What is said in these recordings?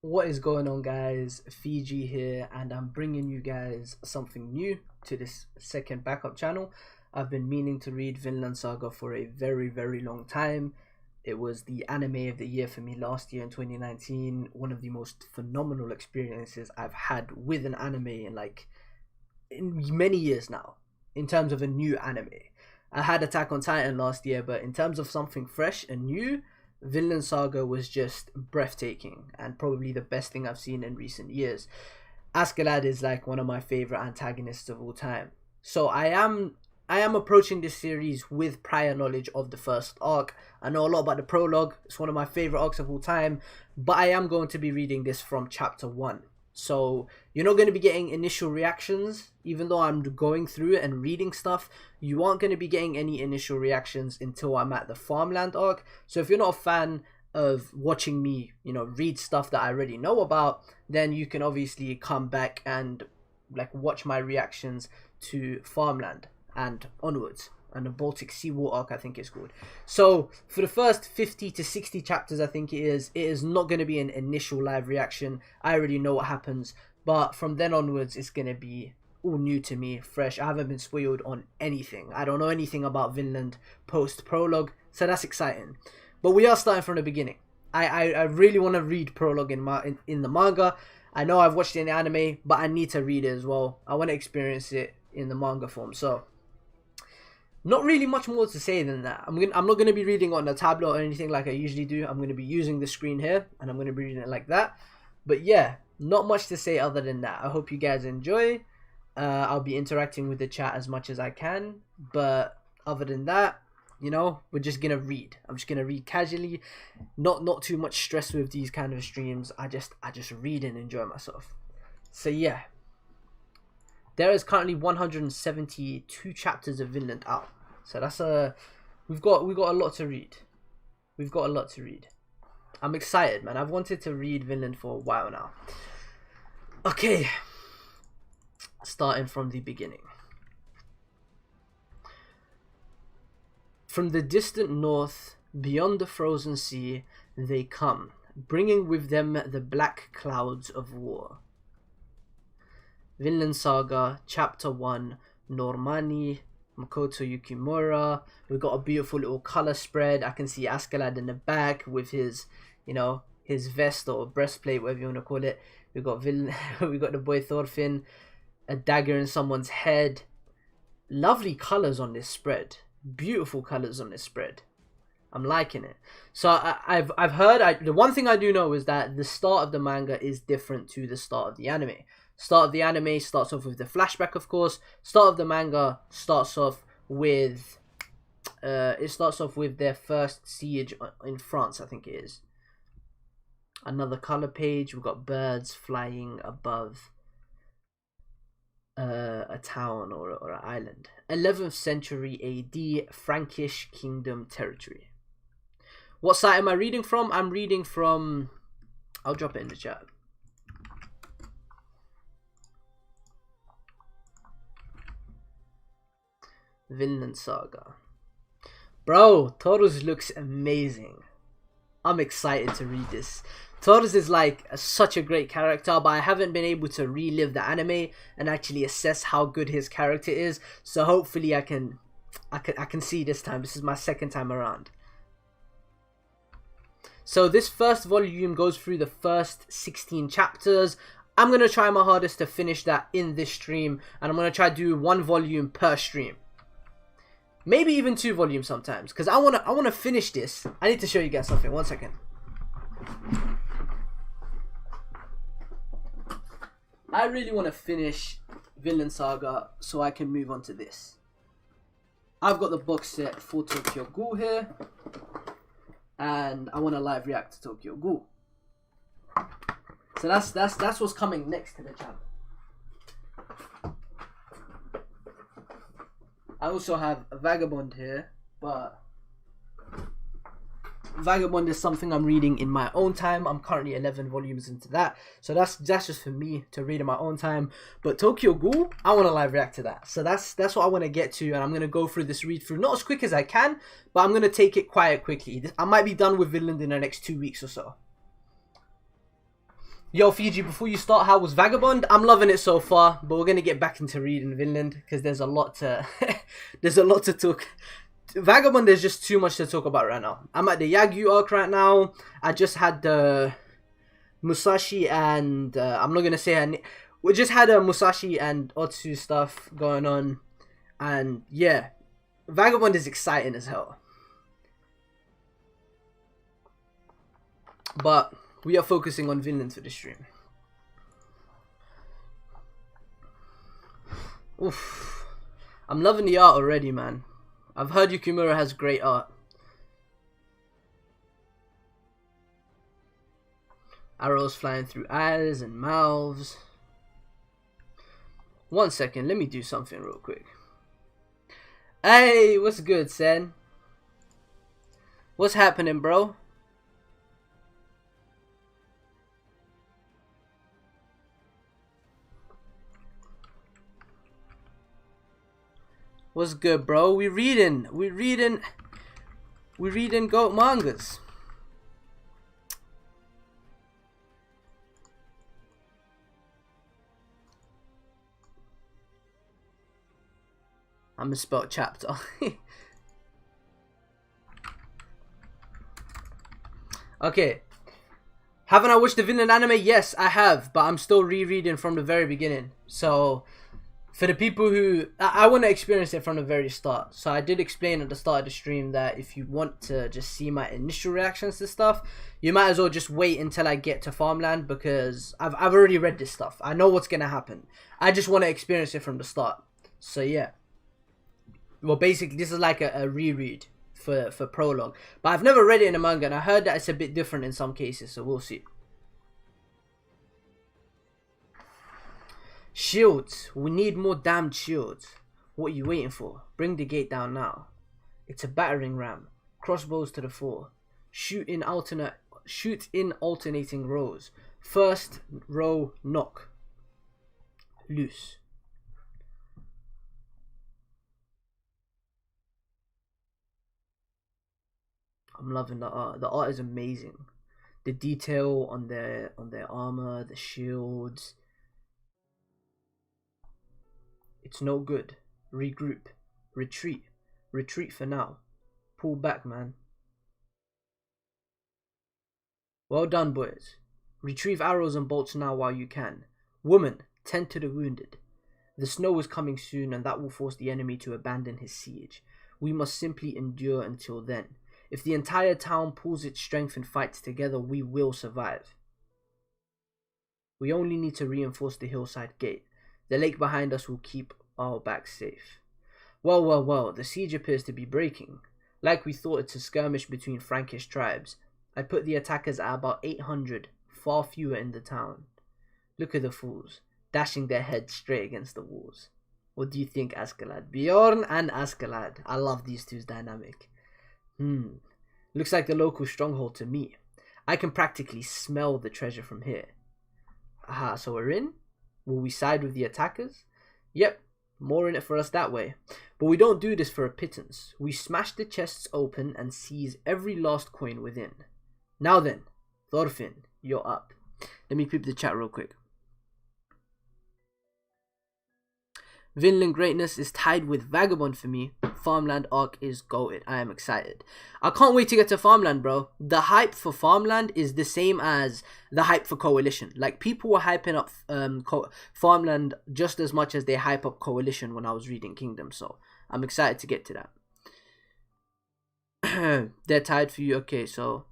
What is going on, guys? Fiji here, and I'm bringing you guys something new to this second backup channel. I've been meaning to read Vinland Saga for a very long time. It was the anime of the year for me last year in 2019. One of the most phenomenal experiences I've had with an anime in many years now, in terms of a new anime. I had Attack on Titan last year, but in terms of something fresh and new, Vinland Saga was just breathtaking and probably the best thing I've seen in recent years. Askeladd is like one of my favorite antagonists of all time. So I am approaching this series with prior knowledge of the first arc. I know a lot about the prologue. It's one of my favorite arcs of all time, but I am going to be reading this from chapter 1. So you're not going to be getting initial reactions. Even though I'm going through it and reading stuff, you aren't going to be getting any initial reactions until I'm at the farmland arc. So if you're not a fan of watching me, read stuff that I already know about, then you can obviously come back and watch my reactions to farmland and onwards, and the Baltic Sea War arc, I think it's called. So for the first 50 to 60 chapters, I think it is not going to be an initial live reaction. I already know what happens, but from then onwards, it's going to be all new to me, fresh. I haven't been spoiled on anything. I don't know anything about Vinland post prologue, so that's exciting. But we are starting from the beginning. I really want to read prologue in the manga. I know I've watched it in the anime, but I need to read it as well. I want to experience it in the manga form. So not really much more to say than that. I'm not going to be reading on a tablet or anything like I usually do. I'm going to be using the screen here, and I'm going to be reading it like that. But yeah, not much to say other than that. I hope you guys enjoy. I'll be interacting with the chat as much as I can. But other than that, we're just going to read. I'm just going to read casually. Not too much stress with these kind of streams. I just read and enjoy myself. So yeah. There is currently 172 chapters of Vinland out. So that's we've got a lot to read. We've got a lot to read. I'm excited, man. I've wanted to read Vinland for a while now. Okay. Starting from the beginning. From the distant north, beyond the frozen sea, they come, bringing with them the black clouds of war. Vinland Saga, Chapter 1, Normanni, Makoto Yukimura. We've got a beautiful little color spread. I can see Askeladd in the back with his, his vest or breastplate, whatever you want to call it. We've got we got the boy Thorfinn, a dagger in someone's head. Lovely colors on this spread. Beautiful colors on this spread. I'm liking it. So I've heard. The one thing I do know is that the start of the manga is different to the start of the anime. Start of the anime starts off with the flashback, of course. Start of the manga starts off with their first siege in France, I think it is. Another color page. We've got birds flying above a town or an island. 11th century AD, Frankish Kingdom territory. What site am I reading from? I'm reading from... I'll drop it in the chat. Vinland Saga. Bro, Taurus looks amazing. I'm excited to read this. Taurus is such a great character, but I haven't been able to relive the anime and actually assess how good his character is. So hopefully I can see this time. This is my second time around. So this first volume goes through the first 16 chapters. I'm going to try my hardest to finish that in this stream, and I'm going to try to do 1 volume per stream. Maybe even 2 volumes sometimes, because I wanna finish this. I need to show you guys something. 1 second. I really want to finish Vinland Saga so I can move on to this. I've got the box set for Tokyo Ghoul here, and I want to live react to Tokyo Ghoul. So that's what's coming next to the channel. I also have a Vagabond here, but Vagabond is something I'm reading in my own time. I'm currently 11 volumes into that, so that's just for me to read in my own time. But Tokyo Ghoul, I want to live react to that. So that's what I want to get to, and I'm going to go through this read through, not as quick as I can, but I'm going to take it quite quickly. I might be done with Vinland in the next 2 weeks or so. Yo, Fiji, before you start, how was Vagabond? I'm loving it so far, but we're gonna get back into reading Vinland because there's a lot to there's a lot to talk. Vagabond, there's just too much to talk about right now. I'm at the Yagyu arc right now. I just had the Musashi and I'm not gonna say her. We just had a Musashi and Otsu stuff going on, and yeah, Vagabond is exciting as hell. But we are focusing on Vinland for the stream. Oof. I'm loving the art already, man. I've heard Yukimura has great art. Arrows flying through eyes and mouths. 1 second, let me do something real quick. Hey, what's good, Sen? What's happening, bro? What's good, bro? We reading goat mangas. I misspelled chapter. Okay. Haven't I watched the Vinland anime? Yes, I have, but I'm still rereading from the very beginning. So for the people who I want to experience it from the very start. So I did explain at the start of the stream that if you want to just see my initial reactions to stuff, you might as well just wait until I get to Farmland, because I've already read this stuff. I know what's gonna happen. I just want to experience it from the start. So yeah. Well, basically this is like a reread for prologue. But I've never read it in a manga, and I heard that it's a bit different in some cases, so we'll see. Shields. We need more damned shields. What are you waiting for? Bring the gate down now. It's a battering ram. Crossbows to the fore. Shoot in alternating rows. First row knock. Loose. I'm loving the art. The art is amazing. The detail on their armor, the shields. It's no good. Regroup. Retreat. Retreat for now. Pull back, man. Well done, boys. Retrieve arrows and bolts now while you can. Woman, tend to the wounded. The snow is coming soon, and that will force the enemy to abandon his siege. We must simply endure until then. If the entire town pulls its strength and fights together, we will survive. We only need to reinforce the hillside gate. The lake behind us will keep our backs safe. Well, well, well, the siege appears to be breaking. Like we thought, it's a skirmish between Frankish tribes. I put the attackers at about 800, far fewer in the town. Look at the fools, dashing their heads straight against the walls. What do you think, Askeladd? Bjorn and Askeladd. I love these two's dynamic. Looks like the local stronghold to me. I can practically smell the treasure from here. Aha, so we're in? Will we side with the attackers? Yep, more in it for us that way. But we don't do this for a pittance. We smash the chests open and seize every last coin within. Now then, Thorfinn, you're up. Let me peep the chat real quick. Vinland greatness is tied with Vagabond for me. Farmland arc is goated. I am excited. I can't wait to get to Farmland, bro. The hype for Farmland is the same as the hype for Coalition. Like, people were hyping up Farmland just as much as they hype up Coalition when I was reading Kingdom. So I'm excited to get to that. They're tied for you. Okay, so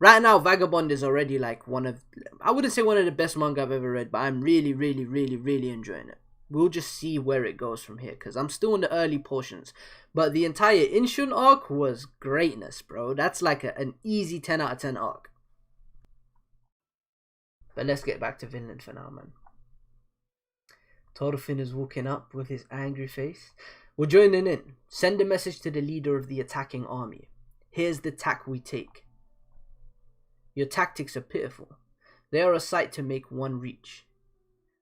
right now Vagabond is already like one of, I wouldn't say one of the best manga I've ever read, but I'm really enjoying it. We'll just see where it goes from here, because I'm still in the early portions. But the entire Inshun arc was greatness, bro. That's like an easy 10 out of 10 arc. But let's get back to Vinland for now, man. Thorfinn is walking up with his angry face. We're joining in. Send a message to the leader of the attacking army. Here's the tack we take. Your tactics are pitiful. They are a sight to make one reach.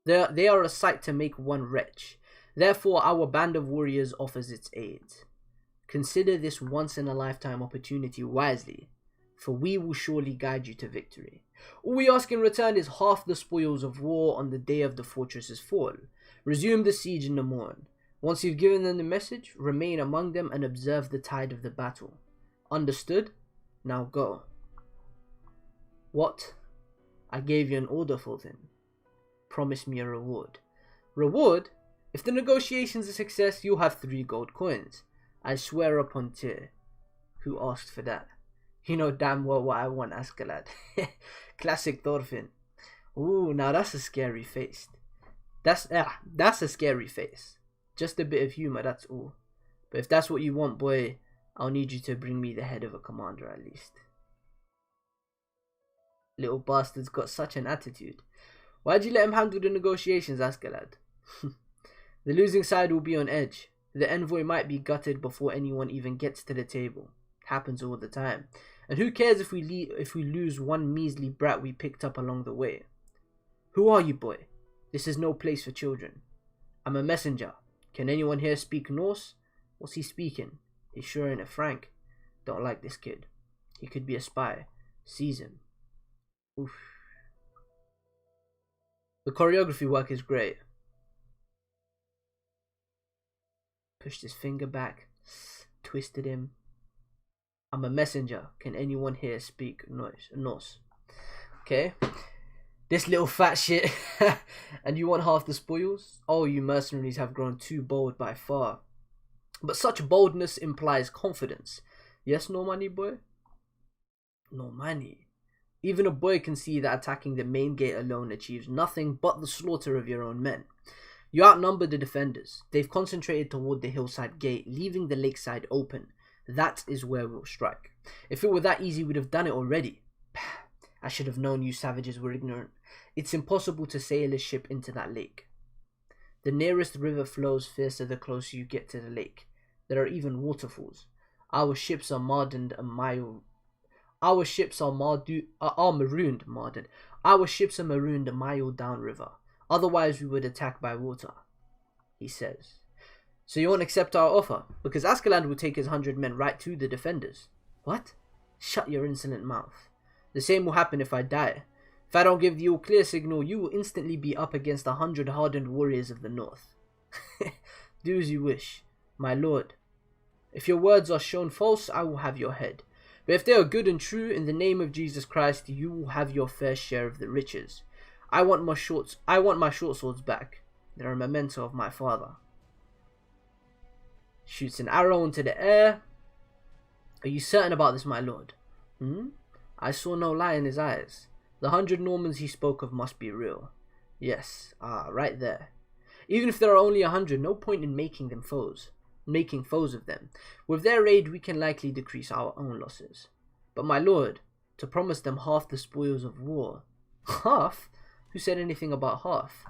They are a sight to make one wretch. Therefore, our band of warriors offers its aid. Consider this once-in-a-lifetime opportunity wisely. for we will surely guide you to victory. All we ask in return is half the spoils of war on the day of the fortress's fall. Resume the siege in the morn. Once you've given them the message, remain among them and observe the tide of the battle. Understood? Now go." "What? I gave you an order, Fulton. Promise me a reward." "Reward? If the negotiation's a success, you'll have 3 gold coins. I swear upon Tyr." "Who asked for that?" "You know damn well what I want, Askeladd." Classic Thorfinn. Ooh, now that's a scary face. That's a scary face. Just a bit of humor, that's all. But if that's what you want, boy, I'll need you to bring me the head of a commander at least. Little bastard's got such an attitude. Why'd you let him handle the negotiations, Askeladd? The losing side will be on edge. The envoy might be gutted before anyone even gets to the table. Happens all the time. And who cares if we lose one measly brat we picked up along the way? Who are you, boy? This is no place for children. I'm a messenger. Can anyone here speak Norse? What's he speaking? He sure ain't a Frank. Don't like this kid. He could be a spy. Seize him. Oof. The choreography work is great. Pushed his finger back. Twisted him. I'm a messenger. Can anyone here speak Norse? Okay. This little fat shit. And you want half the spoils? Oh, you mercenaries have grown too bold by far. But such boldness implies confidence. Yes, Normandy boy? Normandy. Even a boy can see that attacking the main gate alone achieves nothing but the slaughter of your own men. You outnumber the defenders. They've concentrated toward the hillside gate, leaving the lakeside open. That is where we'll strike. If it were that easy, we'd have done it already. I should have known you savages were ignorant. It's impossible to sail a ship into that lake. The nearest river flows fiercer the closer you get to the lake. There are even waterfalls. Our ships are marooned a mile downriver. Otherwise we would attack by water, he says. So you won't accept our offer? Because Askeladd will take his 100 men right to the defenders. What? Shut your insolent mouth. The same will happen if I die. If I don't give the all-clear signal, you will instantly be up against 100 hardened warriors of the north. Do as you wish, my lord. If your words are shown false, I will have your head. But if they are good and true, in the name of Jesus Christ, you will have your fair share of the riches. I want my short swords back. They're a memento of my father. Shoots an arrow into the air. Are you certain about this, my lord? I saw no lie in his eyes. The 100 Normans he spoke of must be real. Yes, right there. Even if there are only 100, no point in making foes of them. With their aid, we can likely decrease our own losses. But my lord, to promise them half the spoils of war. Half? Who said anything about half?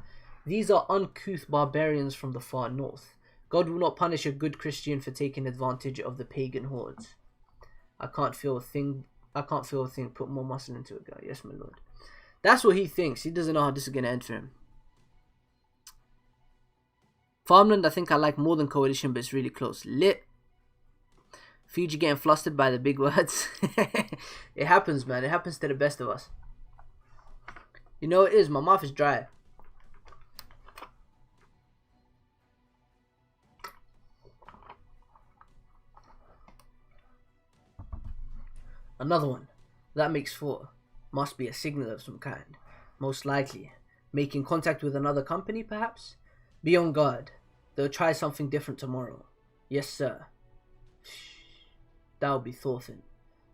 These are uncouth barbarians from the far north. God will not punish a good Christian for taking advantage of the pagan hordes. I can't feel a thing put more muscle into it, guy. Yes, my lord. That's what he thinks. He doesn't know how this is going to end for him. Farmland, I think I like more than Coalition, but it's really close. Lit. Fiji getting flustered by the big words. It happens, man. It happens to the best of us. You know it is. My mouth is dry. Another one. That makes 4. Must be a signal of some kind. Most likely. Making contact with another company, perhaps? Be on guard. They'll try something different tomorrow. Yes, sir. That'll be Thorfinn.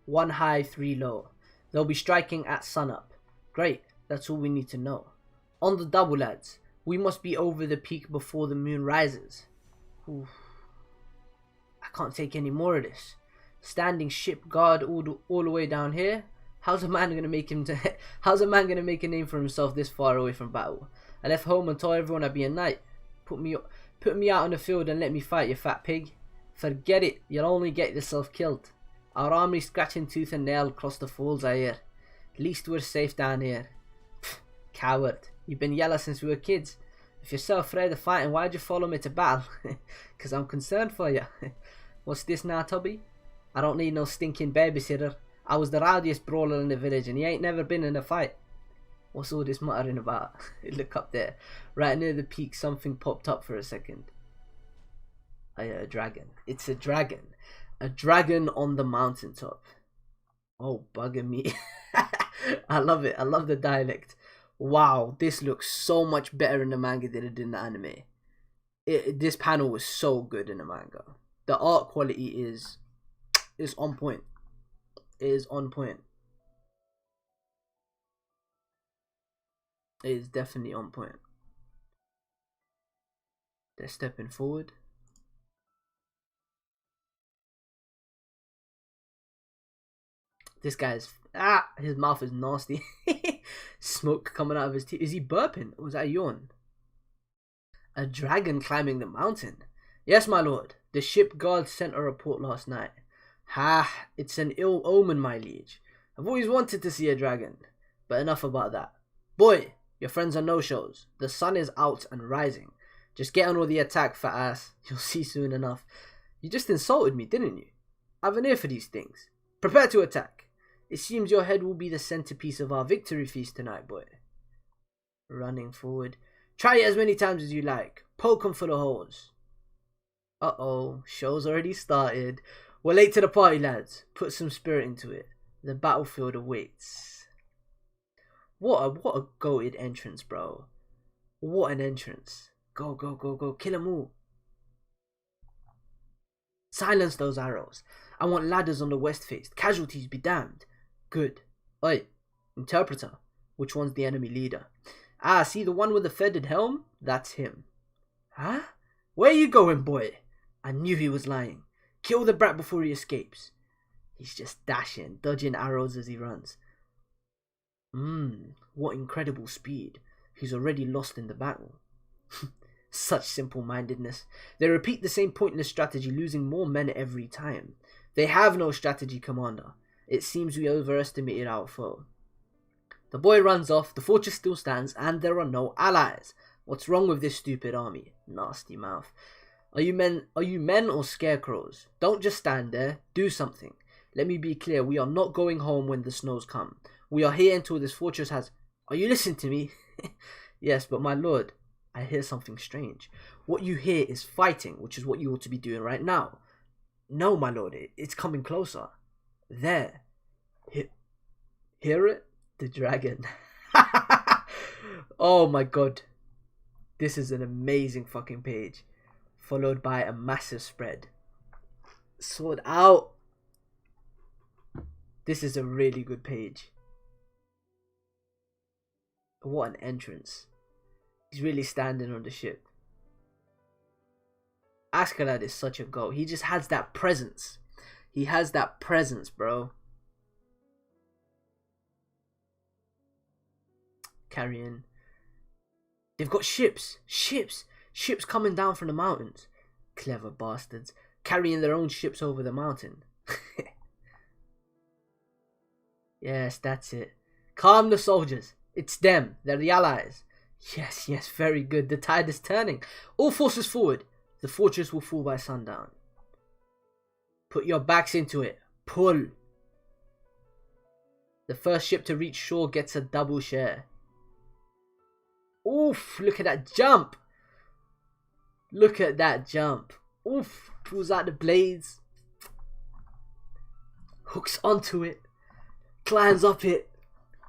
1 high, 3 low. They'll be striking at sunup. Great. That's all we need to know. On the double, lads. We must be over the peak before the moon rises. Oof. I can't take any more of this. Standing ship guard all the way down here. How's a man gonna make a name for himself this far away from battle? I left home and told everyone I'd be a knight. Put me out on the field and let me fight, you fat pig. Forget it. You'll only get yourself killed. Our army scratching tooth and nail across the falls, I hear. At least we're safe down here. Pfft, coward. You've been yellow since we were kids. If you're so afraid of fighting, why'd you follow me to battle? 'Cause I'm concerned for you. What's this now, Tubby? I don't need no stinking babysitter. I was the rowdiest brawler in the village and he ain't never been in a fight. What's all this muttering about? Look up there. Right near the peak, something popped up for a second. Oh yeah, a dragon. It's a dragon. A dragon on the mountaintop. Oh, bugger me. I love it. I love the dialect. Wow, this looks so much better in the manga than it did in the anime. This panel was so good in the manga. The art quality is on point. It is on point. It is definitely on point. They're stepping forward. This guy's his mouth is nasty. Smoke coming out of his teeth. Is he burping? Or was that a yawn? A dragon climbing the mountain. Yes, my lord. The ship guard sent a report last night. Ha! It's an ill omen, my liege. I've always wanted to see a dragon. But enough about that. Boy, your friends are no-shows. The sun is out and rising. Just get on with the attack, fat ass. You'll see soon enough. You just insulted me, didn't you? I've an ear for these things. Prepare to attack. It seems your head will be the centerpiece of our victory feast tonight, boy. Running forward. Try it as many times as you like. Poke 'em for the holes. Uh-oh. Show's already started. We're late to the party, lads. Put some spirit into it. The battlefield awaits. What a goated entrance, bro. What an entrance. Go, go, go, go. Kill 'em all. Silence those arrows. I want ladders on the west face. Casualties be damned. Good. Oi, interpreter. Which one's the enemy leader? Ah, see the one with the feathered helm? That's him. Huh? Where you going, boy? I knew he was lying. Kill the brat before he escapes. He's just dashing, dodging arrows as he runs. What incredible speed. He's already lost in the battle. Such simple-mindedness. They repeat the same pointless strategy, losing more men every time. They have no strategy, Commander. It seems we overestimated our foe. The boy runs off, the fortress still stands, and there are no allies. What's wrong with this stupid army? Nasty mouth. Are you men or scarecrows? Don't just stand there. Do something. Let me be clear, we are not going home when the snows come. We are here until this fortress has... Are you listening to me? Yes, but my lord, I hear something strange. What you hear is fighting, which is what you ought to be doing right now. No, my lord, it's coming closer. There. Hear it? The dragon. Oh my god. This is an amazing fucking page. Followed by a massive spread. Sword out. This is a really good page. What an entrance. He's really standing on the ship. Askeladd is such a goat. He just has that presence. He has that presence, bro. Carrying. They've got ships. Ships coming down from the mountains. Clever bastards. Carrying their own ships over the mountain. Yes, that's it. Calm the soldiers. It's them. They're the allies. Yes, very good. The tide is turning. All forces forward. The fortress will fall by sundown. Put your backs into it. Pull. The first ship to reach shore gets a double share. Oof, look at that jump. Look at that jump. Oof, pulls out the blades. Hooks onto it. Climbs up it.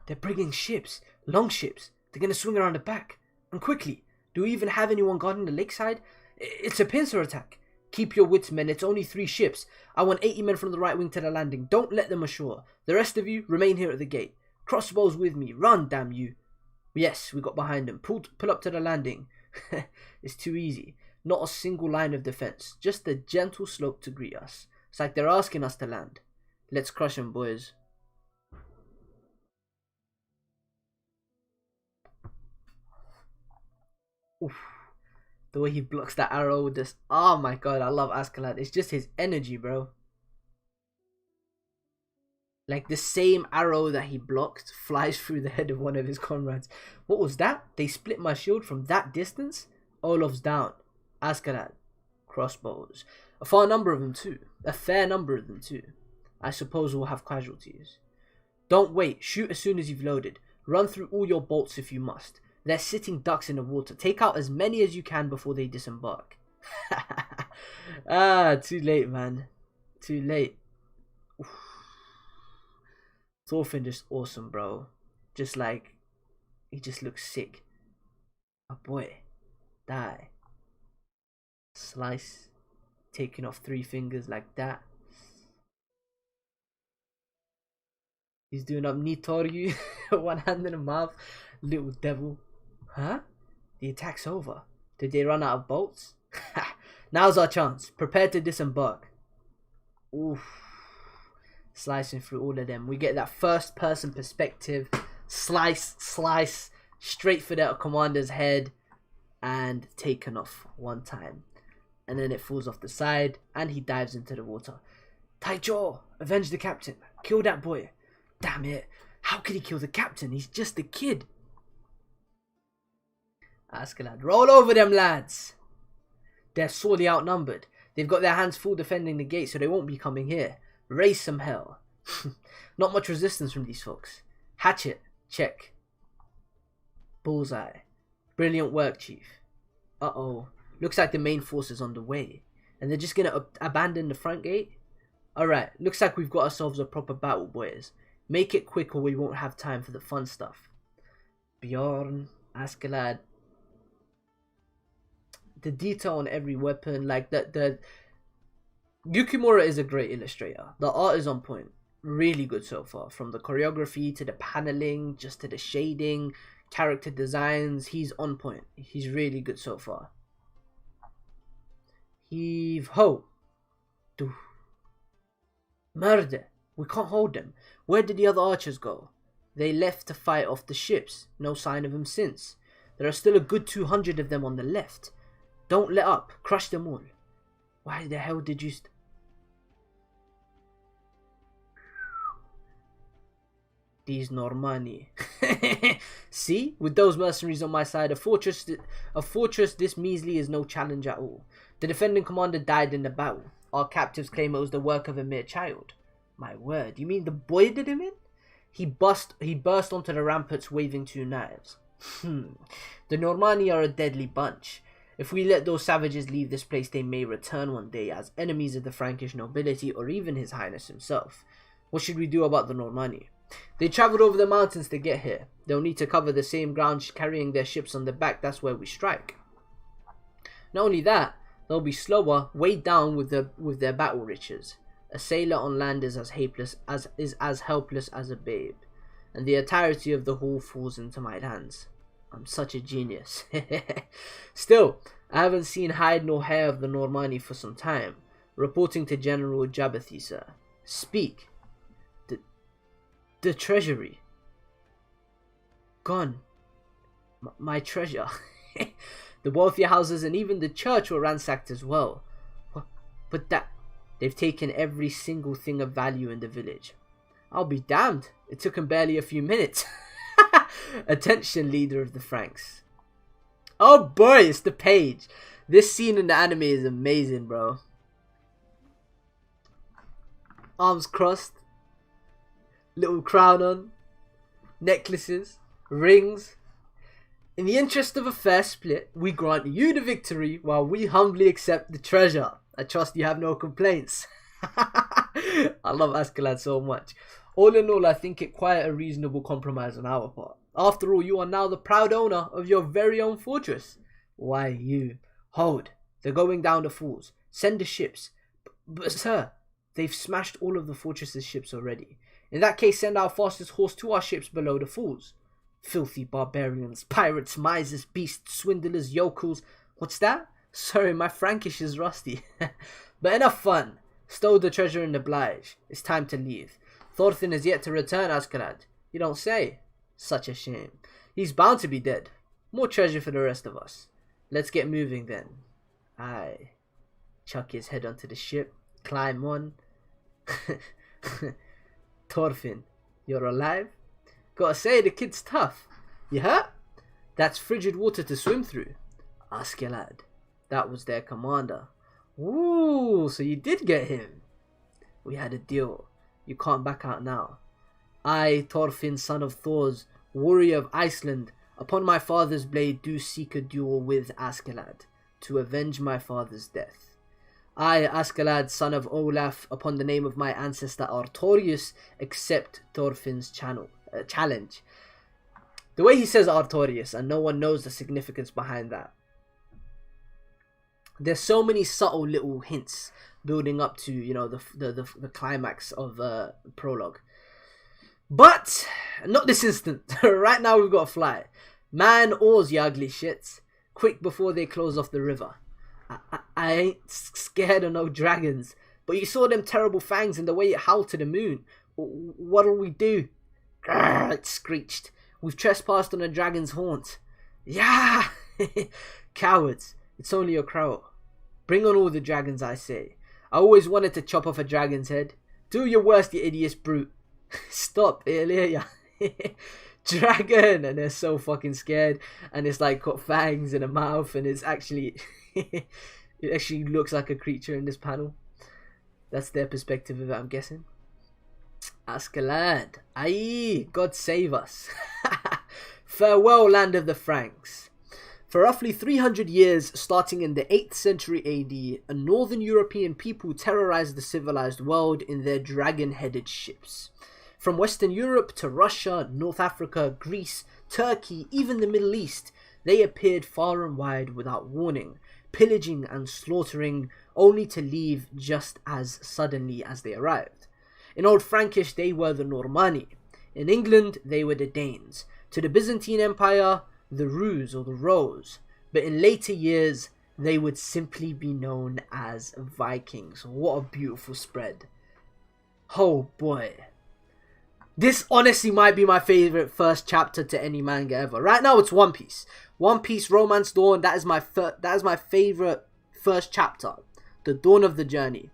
They're bringing ships. Long ships. They're going to swing around the back. And quickly. Do we even have anyone guarding the lakeside? It's a pincer attack. Keep your wits, men. It's only 3 ships. I want 80 men from the right wing to the landing. Don't let them ashore. The rest of you, remain here at the gate. Crossbows with me. Run, damn you. Yes, we got behind them. Pull up to the landing. It's too easy. Not a single line of defense. Just a gentle slope to greet us. It's like they're asking us to land. Let's crush them, boys. Oof. The way he blocks that arrow with this. Oh my god, I love Askeladd. It's just his energy, bro. Like the same arrow that he blocked flies through the head of one of his comrades. What was that? They split my shield from that distance? Olaf's down. Askeladd. Crossbows. A fair number of them too. I suppose we'll have casualties. Don't wait. Shoot as soon as you've loaded. Run through all your bolts if you must. They're sitting ducks in the water. Take out as many as you can before they disembark. Too late, man. Too late. Oof. Thorfinn just awesome, bro. Just like, he just looks sick. Oh boy. Die. Slice. Taking off 3 fingers like that. He's doing up Nitoryu. One hand in the mouth. Little devil. Huh? The attack's over. Did they run out of bolts? Now's our chance. Prepare to disembark. Oof. Slicing through all of them. We get that first person perspective. Slice, slice. Straight for that commander's head. And taken off one time. And then it falls off the side. And he dives into the water. Taicho, avenge the captain. Kill that boy. Damn it. How could he kill the captain? He's just a kid. Askeladd, roll over them lads. They're sorely outnumbered. They've got their hands full defending the gate, so they won't be coming here. Raise some hell. Not much resistance from these folks. Hatchet, check. Bullseye. Brilliant work, Chief. Uh-oh. Looks like the main force is on the way. And they're just gonna abandon the front gate? Alright, looks like we've got ourselves a proper battle, boys. Make it quick or we won't have time for the fun stuff. Bjorn, Askeladd. The detail on every weapon, like the Yukimura is a great illustrator. The art is on point. Really good so far. From the choreography to the paneling, just to the shading, character designs, he's on point. He's really good so far. Heave ho. Doof. Murder. We can't hold them. Where did the other archers go? They left to fight off the ships. No sign of them since. There are still a good 200 of them on the left. Don't let up. Crush them all. Why the hell did you... These Normanni. See? With those mercenaries on my side, a fortress this measly is no challenge at all. The defending commander died in the battle. Our captives claim it was the work of a mere child. My word, you mean the boy did him in? He burst onto the ramparts waving 2 knives. The Normanni are a deadly bunch. If we let those savages leave this place, they may return one day as enemies of the Frankish nobility or even His Highness himself. What should we do about the Normanni? They travelled over the mountains to get here. They'll need to cover the same ground carrying their ships on the back. That's where we strike. Not only that, they'll be slower, weighed down with their battle riches. A sailor on land is as helpless as a babe, and the entirety of the haul falls into my hands. I'm such a genius. Still, I haven't seen hide nor hair of the Normanni for some time. Reporting to General Jabathi, sir. Speak. The treasury. Gone. My treasure. The wealthy houses and even the church were ransacked as well. But that... They've taken every single thing of value in the village. I'll be damned. It took him barely a few minutes. Attention, leader of the Franks. Oh boy, it's the page. This scene in the anime is amazing, bro. Arms crossed. Little crown on. Necklaces. Rings. In the interest of a fair split, we grant you the victory while we humbly accept the treasure. I trust you have no complaints. I love Askeladd so much. All in all, I think it quite a reasonable compromise on our part. After all, you are now the proud owner of your very own fortress. Why you? Hold. They're going down the falls. Send the ships. But sir, they've smashed all of the fortress's ships already. In that case, send our fastest horse to our ships below the falls. Filthy barbarians, pirates, misers, beasts, swindlers, yokels. What's that? Sorry, my Frankish is rusty. But enough fun. Stow the treasure in the Blige. It's time to leave. Thorfinn is yet to return, Askeladd. You don't say. Such a shame. He's bound to be dead. More treasure for the rest of us. Let's get moving then. Aye. Chuck his head onto the ship. Climb on. Thorfinn, you're alive? Gotta say, the kid's tough. You hurt? That's frigid water to swim through. Askeladd. That was their commander. Ooh, so you did get him. We had a deal. You can't back out now. I, Thorfinn, son of Thor's, warrior of Iceland, upon my father's blade do seek a duel with Askeladd, to avenge my father's death. I, Askeladd, son of Olaf, upon the name of my ancestor Artorius, accept Thorfinn's challenge. The way he says Artorius, and no one knows the significance behind that. There's so many subtle little hints building up to, you know, the climax of prologue. But not this instant. Right now we've got to fly. Man oars, you ugly shits. Quick before they close off the river. I ain't scared of no dragons, but you saw them terrible fangs and the way it howled to the moon. What'll we do? Grrr, it screeched. We've trespassed on a dragon's haunt. Yeah! Cowards. It's only a crow. Bring on all the dragons, I say. I always wanted to chop off a dragon's head. Do your worst, you idiot brute. Stop, Ilya. Dragon! And they're so fucking scared. And it's like got fangs and a mouth. And it's actually... it actually looks like a creature in this panel. That's their perspective of it, I'm guessing. Askeladd. Aye, God save us. Farewell, land of the Franks. For roughly 300 years, starting in the 8th century AD, a northern European people terrorized the civilized world in their dragon-headed ships. From Western Europe to Russia, North Africa, Greece, Turkey, even the Middle East, they appeared far and wide without warning, pillaging and slaughtering, only to leave just as suddenly as they arrived. In Old Frankish, they were the Normanni. In England, they were the Danes. To the Byzantine Empire, the Rus or the Rose. But in later years, they would simply be known as Vikings. What a beautiful spread. Oh boy. This honestly might be my favorite first chapter to any manga ever. Right now it's One Piece. One Piece Romance Dawn, that is my favorite first chapter. The Dawn of the Journey.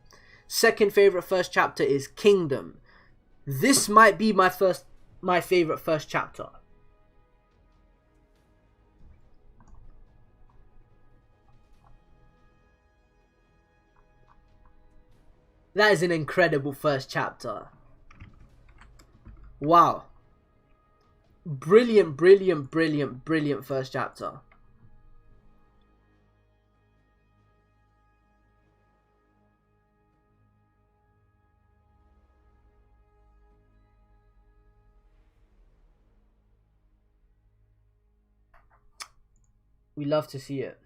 Second favorite first chapter is Kingdom. This might be my favorite first chapter. That is an incredible first chapter. Wow. Brilliant, brilliant, brilliant, brilliant first chapter. We love to see it.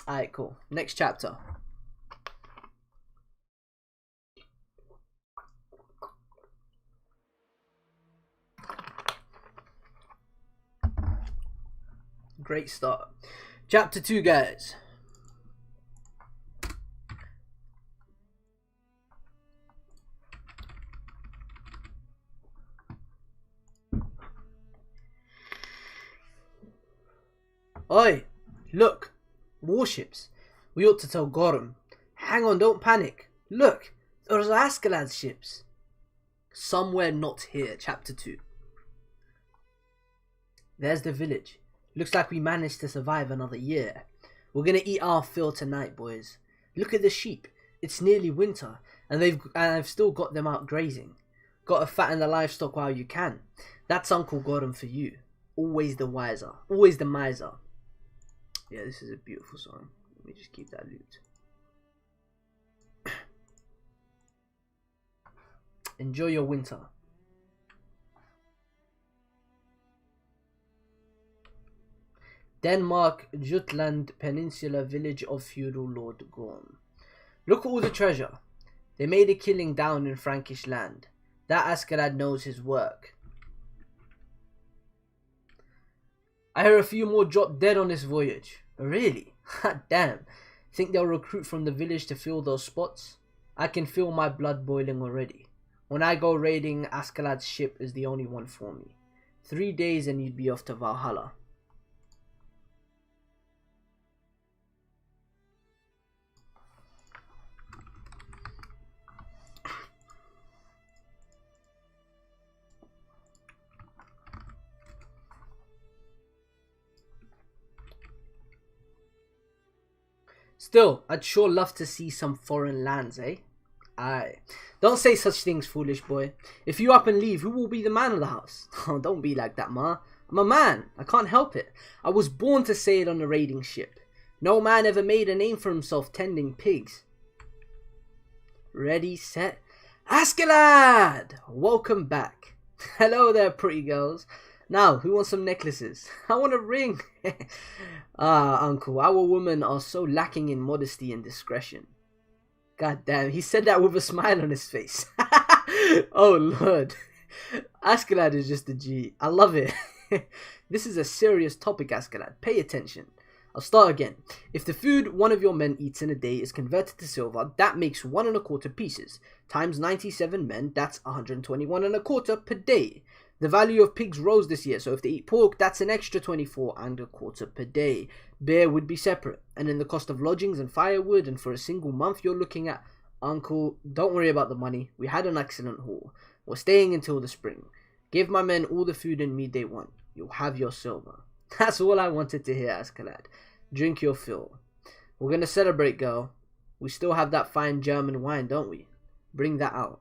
Alright, cool. Next chapter. Great start. Chapter 2, guys. Oi, look. Warships. We ought to tell Gorm. Hang on, don't panic. Look, those are Askeladd's ships. Somewhere not here, chapter 2. There's the village. Looks like we managed to survive another year. We're gonna eat our fill tonight, boys. Look at the sheep. It's nearly winter, and I've still got them out grazing. Gotta fatten the livestock while you can. That's Uncle Gorm for you. Always the wiser. Always the miser. Yeah, this is a beautiful song. Let me just keep that loot. Enjoy your winter. Denmark, Jutland Peninsula, village of feudal Lord Gorm. Look at all the treasure. They made a killing down in Frankish land. That Askeladd knows his work. I hear a few more dropped dead on this voyage. Really? Damn. Think they'll recruit from the village to fill those spots? I can feel my blood boiling already. When I go raiding, Askeladd's ship is the only one for me. 3 days and you'd be off to Valhalla. Still, I'd sure love to see some foreign lands, eh? Aye. Don't say such things, foolish boy. If you up and leave, who will be the man of the house? Oh, don't be like that, ma. I'm a man. I can't help it. I was born to sail on a raiding ship. No man ever made a name for himself tending pigs. Ready, set, Askeladd! Welcome back. Hello there, pretty girls. Now, who wants some necklaces? I want a ring. Ah, uncle, our women are so lacking in modesty and discretion. God damn, he said that with a smile on his face. Oh, Lord. Askeladd is just a G. I love it. This is a serious topic, Askeladd. Pay attention. I'll start again. If the food one of your men eats in a day is converted to silver, that makes 1 1/4 pieces. Times 97 men, that's 121 1/4 per day. The value of pigs rose this year, so if they eat pork, that's an extra 24 1/4 per day. Beer would be separate, and in the cost of lodgings and firewood, and for a single month you're looking at... Uncle, don't worry about the money. We had an excellent haul. We're staying until the spring. Give my men all the food and meat they want. You'll have your silver. That's all I wanted to hear, Askeladd. Drink your fill. We're gonna celebrate, girl. We still have that fine German wine, don't we? Bring that out.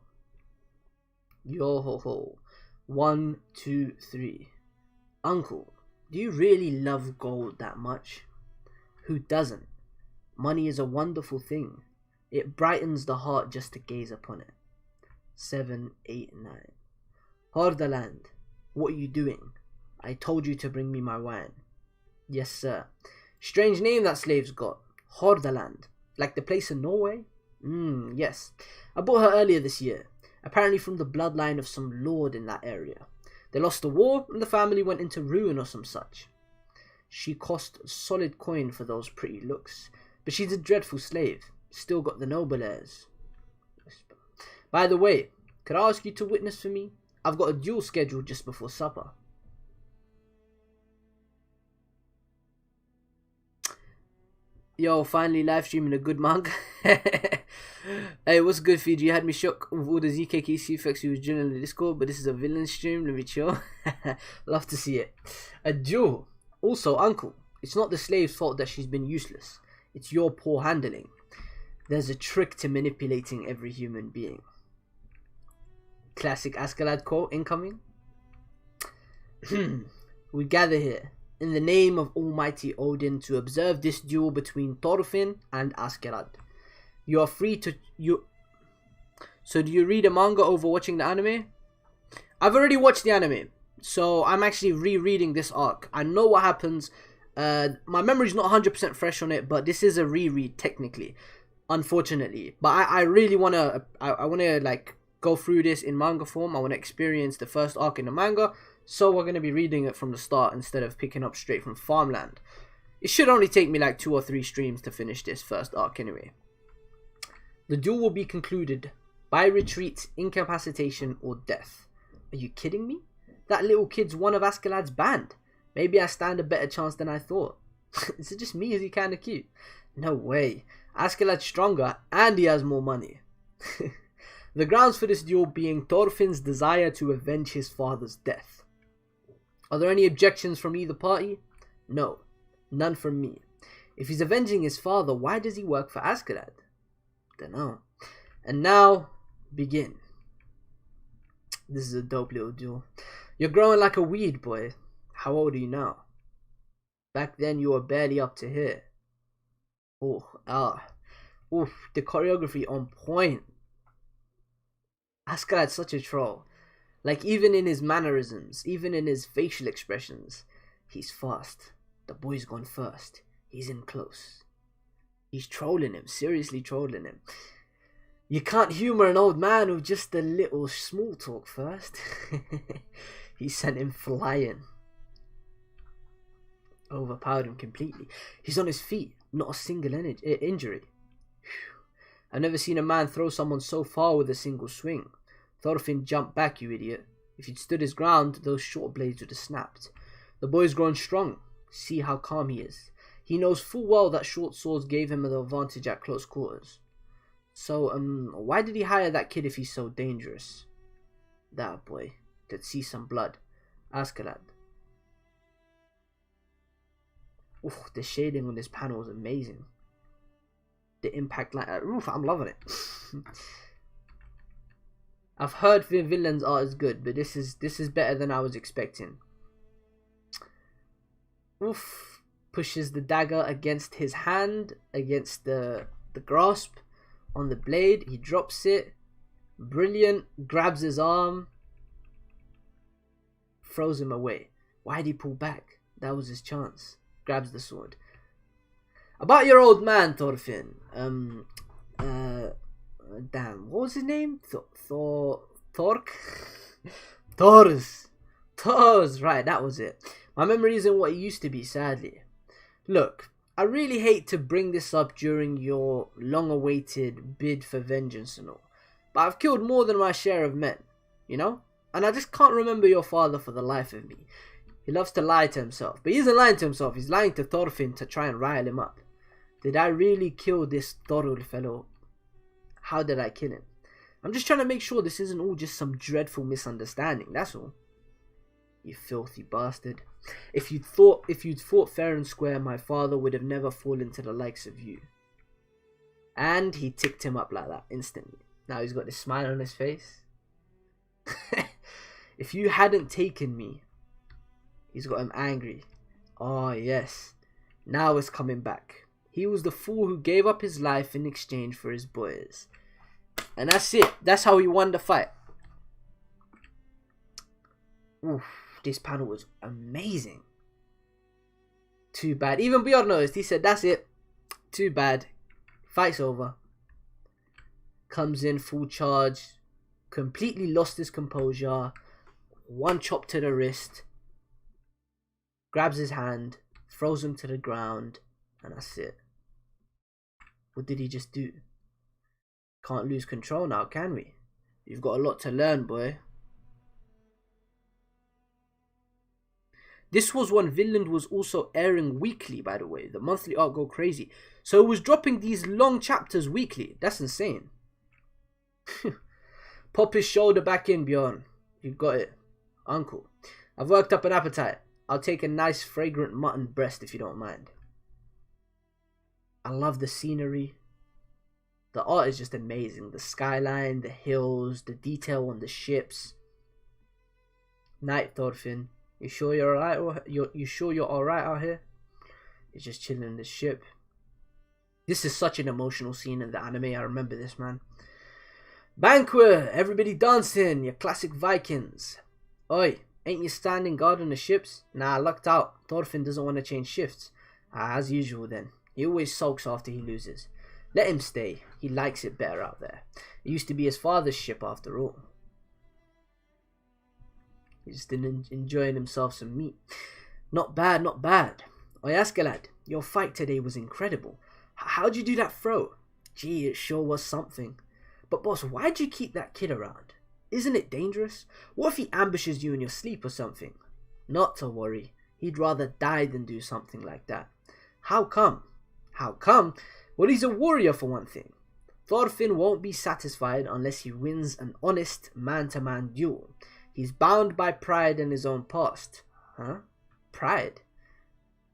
Yo ho ho. 1, 2, 3. Uncle, do you really love gold that much? Who doesn't? Money is a wonderful thing. It brightens the heart just to gaze upon it. 7, 8, 9. Hordaland, what are you doing? I told you to bring me my wine. Yes, sir. Strange name that slave's got. Hordaland. Like the place in Norway? Yes. I bought her earlier this year. Apparently from the bloodline of some lord in that area. They lost the war and the family went into ruin or some such. She cost solid coin for those pretty looks. But she's a dreadful slave. Still got the noble airs. By the way, could I ask you to witness for me? I've got a duel scheduled just before supper. Yo, finally live streaming a good manga. Hey, what's good, Fiji? You had me shook with all the ZKKC effects you was joining the Discord, but this is a villain stream. Let me chill. Love to see it. A duel. Also, uncle, it's not the slave's fault that she's been useless. It's your poor handling. There's a trick to manipulating every human being. Classic Askeladd quote incoming. We gather here in the name of Almighty Odin to observe this duel between Thorfinn and Askeladd. You are free to... So do you read a manga over watching the anime? I've already watched the anime, so I'm actually rereading this arc. I know what happens. My memory's not 100% fresh on it, but this is a reread technically, unfortunately. But I really want to... I want to like go through this in manga form. I want to experience the first arc in the manga. So we're going to be reading it from the start instead of picking up straight from Farmland. It should only take me like 2 or 3 streams to finish this first arc anyway. The duel will be concluded by retreat, incapacitation, or death. Are you kidding me? That little kid's one of Askeladd's band. Maybe I stand a better chance than I thought. Is it just me? Is he kind of cute? No way. Askeladd's stronger and he has more money. The grounds for this duel being Thorfinn's desire to avenge his father's death. Are there any objections from either party? No, none from me. If he's avenging his father, why does he work for Askeladd? Dunno. And now, begin. This is a dope little duel. You're growing like a weed, boy. How old are you now? Back then you were barely up to here. Oof, the choreography on point. Askeladd's such a troll. Like, even in his mannerisms, even in his facial expressions, he's fast. The boy's gone first. He's in close. He's trolling him, seriously trolling him. You can't humor an old man with just a little small talk first. He sent him flying. Overpowered him completely. He's on his feet, not a single injury. Whew. I've never seen a man throw someone so far with a single swing. Thorfinn jumped back, you idiot. If he'd stood his ground, those short blades would have snapped. The boy's grown strong. See how calm he is. He knows full well that short swords gave him the advantage at close quarters. So, why did he hire that kid if he's so dangerous? That boy. Let's see some blood. Askeladd. Oof, the shading on this panel is amazing. the impact like that. Oof, I'm loving it. I've heard Vinland's art is good, but this is better than I was expecting. Oof. Pushes the dagger against his hand, against the grasp on the blade. He drops it. Brilliant. Grabs his arm. Throws him away. Why did he pull back? That was his chance. Grabs the sword. About your old man, Thorfinn. Damn, what was his name? Thors, right, that was it. My memory isn't what it used to be, sadly. Look, I really hate to bring this up during your long-awaited bid for vengeance and all, but I've killed more than my share of men, you know? And I just can't remember your father for the life of me. He loves to lie to himself, but he isn't lying to himself, he's lying to Thorfinn to try and rile him up. Did I really kill this Thorul fellow? How did I kill him? I'm just trying to make sure this isn't all just some dreadful misunderstanding, that's all. You filthy bastard. If you'd fought fair and square, my father would have never fallen to the likes of you. And he ticked him up like that, instantly. Now he's got this smile on his face. If you hadn't taken me, he's got him angry. Oh yes, now it's coming back. He was the fool who gave up his life in exchange for his boys. And that's it. That's how he won the fight. Oof, this panel was amazing. Too bad. Even Bjorn noticed. He said, that's it. Too bad. Fight's over. Comes in full charge. Completely lost his composure. One chop to the wrist. Grabs his hand. Throws him to the ground. And that's it. What did he just do? Can't lose control now, can we? You've got a lot to learn, boy. This was when Vinland was also airing weekly, by the way. The monthly arc go crazy. So it was dropping these long chapters weekly. That's insane. Pop his shoulder back in, Bjorn. You've got it. Uncle. I've worked up an appetite. I'll take a nice fragrant mutton breast if you don't mind. I love the scenery. The art is just amazing. The skyline, the hills, the detail on the ships. Night, Thorfinn. You sure you're alright? You sure you're alright out here? He's just chilling in the ship. This is such an emotional scene in the anime. I remember this, man. Banquet! Everybody dancing! Your classic Vikings. Oi, ain't you standing guard on the ships? Nah, lucked out. Thorfinn doesn't want to change shifts. As usual then. He always sulks after he loses. Let him stay. He likes it better out there. It used to be his father's ship after all. He's just enjoying himself some meat. Not bad, not bad. Oi, Askeladd, your fight today was incredible. How'd you do that throw? Gee, it sure was something. But boss, why'd you keep that kid around? Isn't it dangerous? What if he ambushes you in your sleep or something? Not to worry. He'd rather die than do something like that. How come? How come? Well, he's a warrior for one thing. Thorfinn won't be satisfied unless he wins an honest man-to-man duel. He's bound by pride in his own past. Huh? Pride?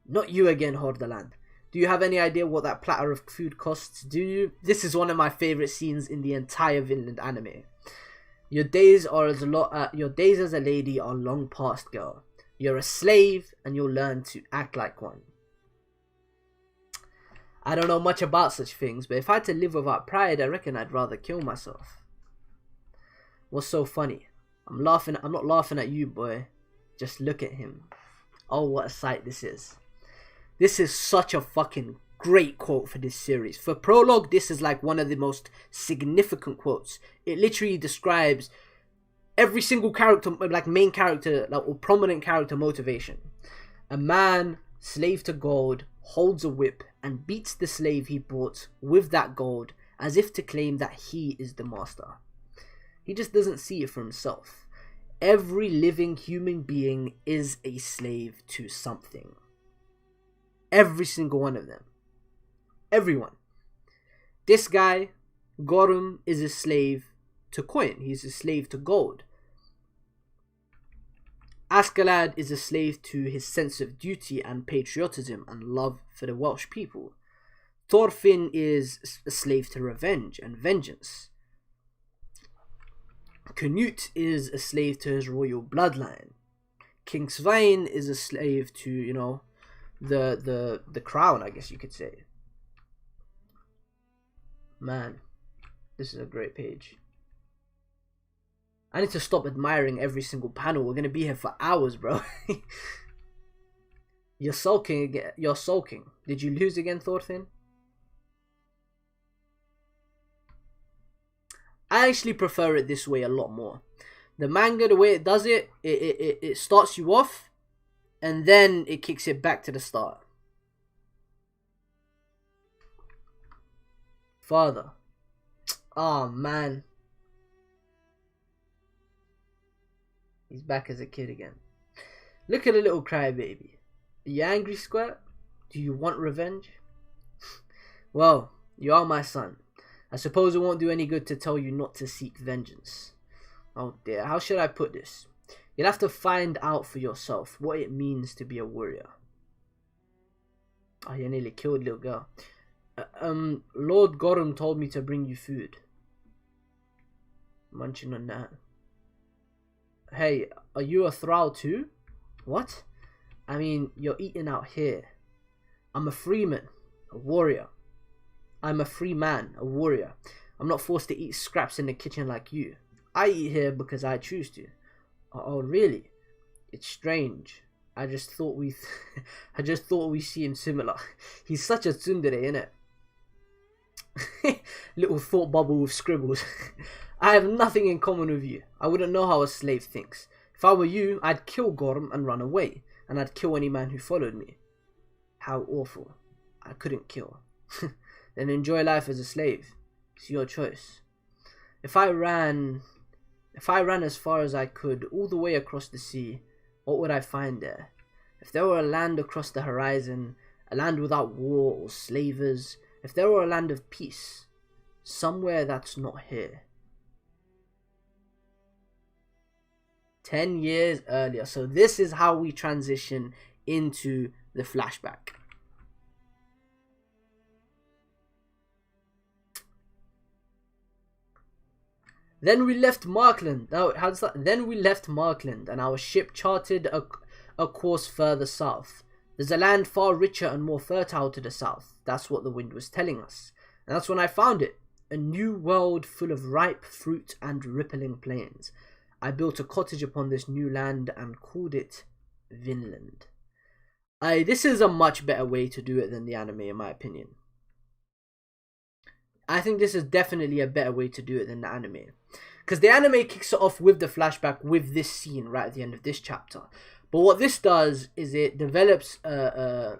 Not you again, Hordaland. Do you have any idea what that platter of food costs? Do you? This is one of my favourite scenes in the entire Vinland anime. Your days as a lady are long past, girl. You're a slave and you'll learn to act like one. I don't know much about such things, but if I had to live without pride, I reckon I'd rather kill myself. What's so funny? I'm not laughing at you, boy. Just look at him. Oh, what a sight this is. This is such a fucking great quote for this series. For prologue, this is like one of the most significant quotes. It literally describes every single character, like main character, like, or prominent character motivation. A man, slave to gold, holds a whip and beats the slave he bought with that gold as if to claim that he is the master. He just doesn't see it for himself. Every living human being is a slave to something. Every single one of them. Everyone. This guy, Gorm, is a slave to coin. He's a slave to gold. Askeladd is a slave to his sense of duty and patriotism and love for the Welsh people. Thorfinn is a slave to revenge and vengeance. Canute is a slave to his royal bloodline. King Svein is a slave to, you know, the crown, I guess you could say. Man, this is a great page. I need to stop admiring every single panel. We're gonna be here for hours, bro. You're sulking again. You're sulking. Did you lose again, Thorfinn? I actually prefer it this way a lot more. The manga, the way it does it, it starts you off, and then it kicks it back to the start. Father. Oh, man. He's back as a kid again. Look at the little crybaby. Are you angry, Squirt? Do you want revenge? Well, you are my son. I suppose it won't do any good to tell you not to seek vengeance. Oh dear, how should I put this? You'll have to find out for yourself what it means to be a warrior. Oh, you nearly killed little girl. Lord Gorm told me to bring you food. Munching on that. Hey, are you a thrall too? What? I mean, you're eating out here. I'm a freeman, a warrior. I'm a free man, a warrior. I'm not forced to eat scraps in the kitchen like you. I eat here because I choose to. Oh, really? It's strange. I just thought we seemed similar. He's such a tsundere, innit? Little thought bubble with scribbles. I have nothing in common with you. I wouldn't know how a slave thinks. If I were you, I'd kill Gorm and run away, and I'd kill any man who followed me. How awful. I couldn't kill. Then enjoy life as a slave. It's your choice. If I ran as far as I could, all the way across the sea, what would I find there? If there were a land across the horizon, a land without war or slavers, if there were a land of peace, somewhere that's not here. 10 years earlier. So this is how we transition into the flashback. Then we left Markland. No, how does that? Then we left Markland, and our ship charted a course further south. There's a land far richer and more fertile to the south. That's what the wind was telling us. And that's when I found it. A new world full of ripe fruit and rippling plains. I built a cottage upon this new land and called it Vinland. This is a much better way to do it than the anime, in my opinion. I think this is definitely a better way to do it than the anime. Because the anime kicks it off with the flashback with this scene right at the end of this chapter. But what this does is it develops I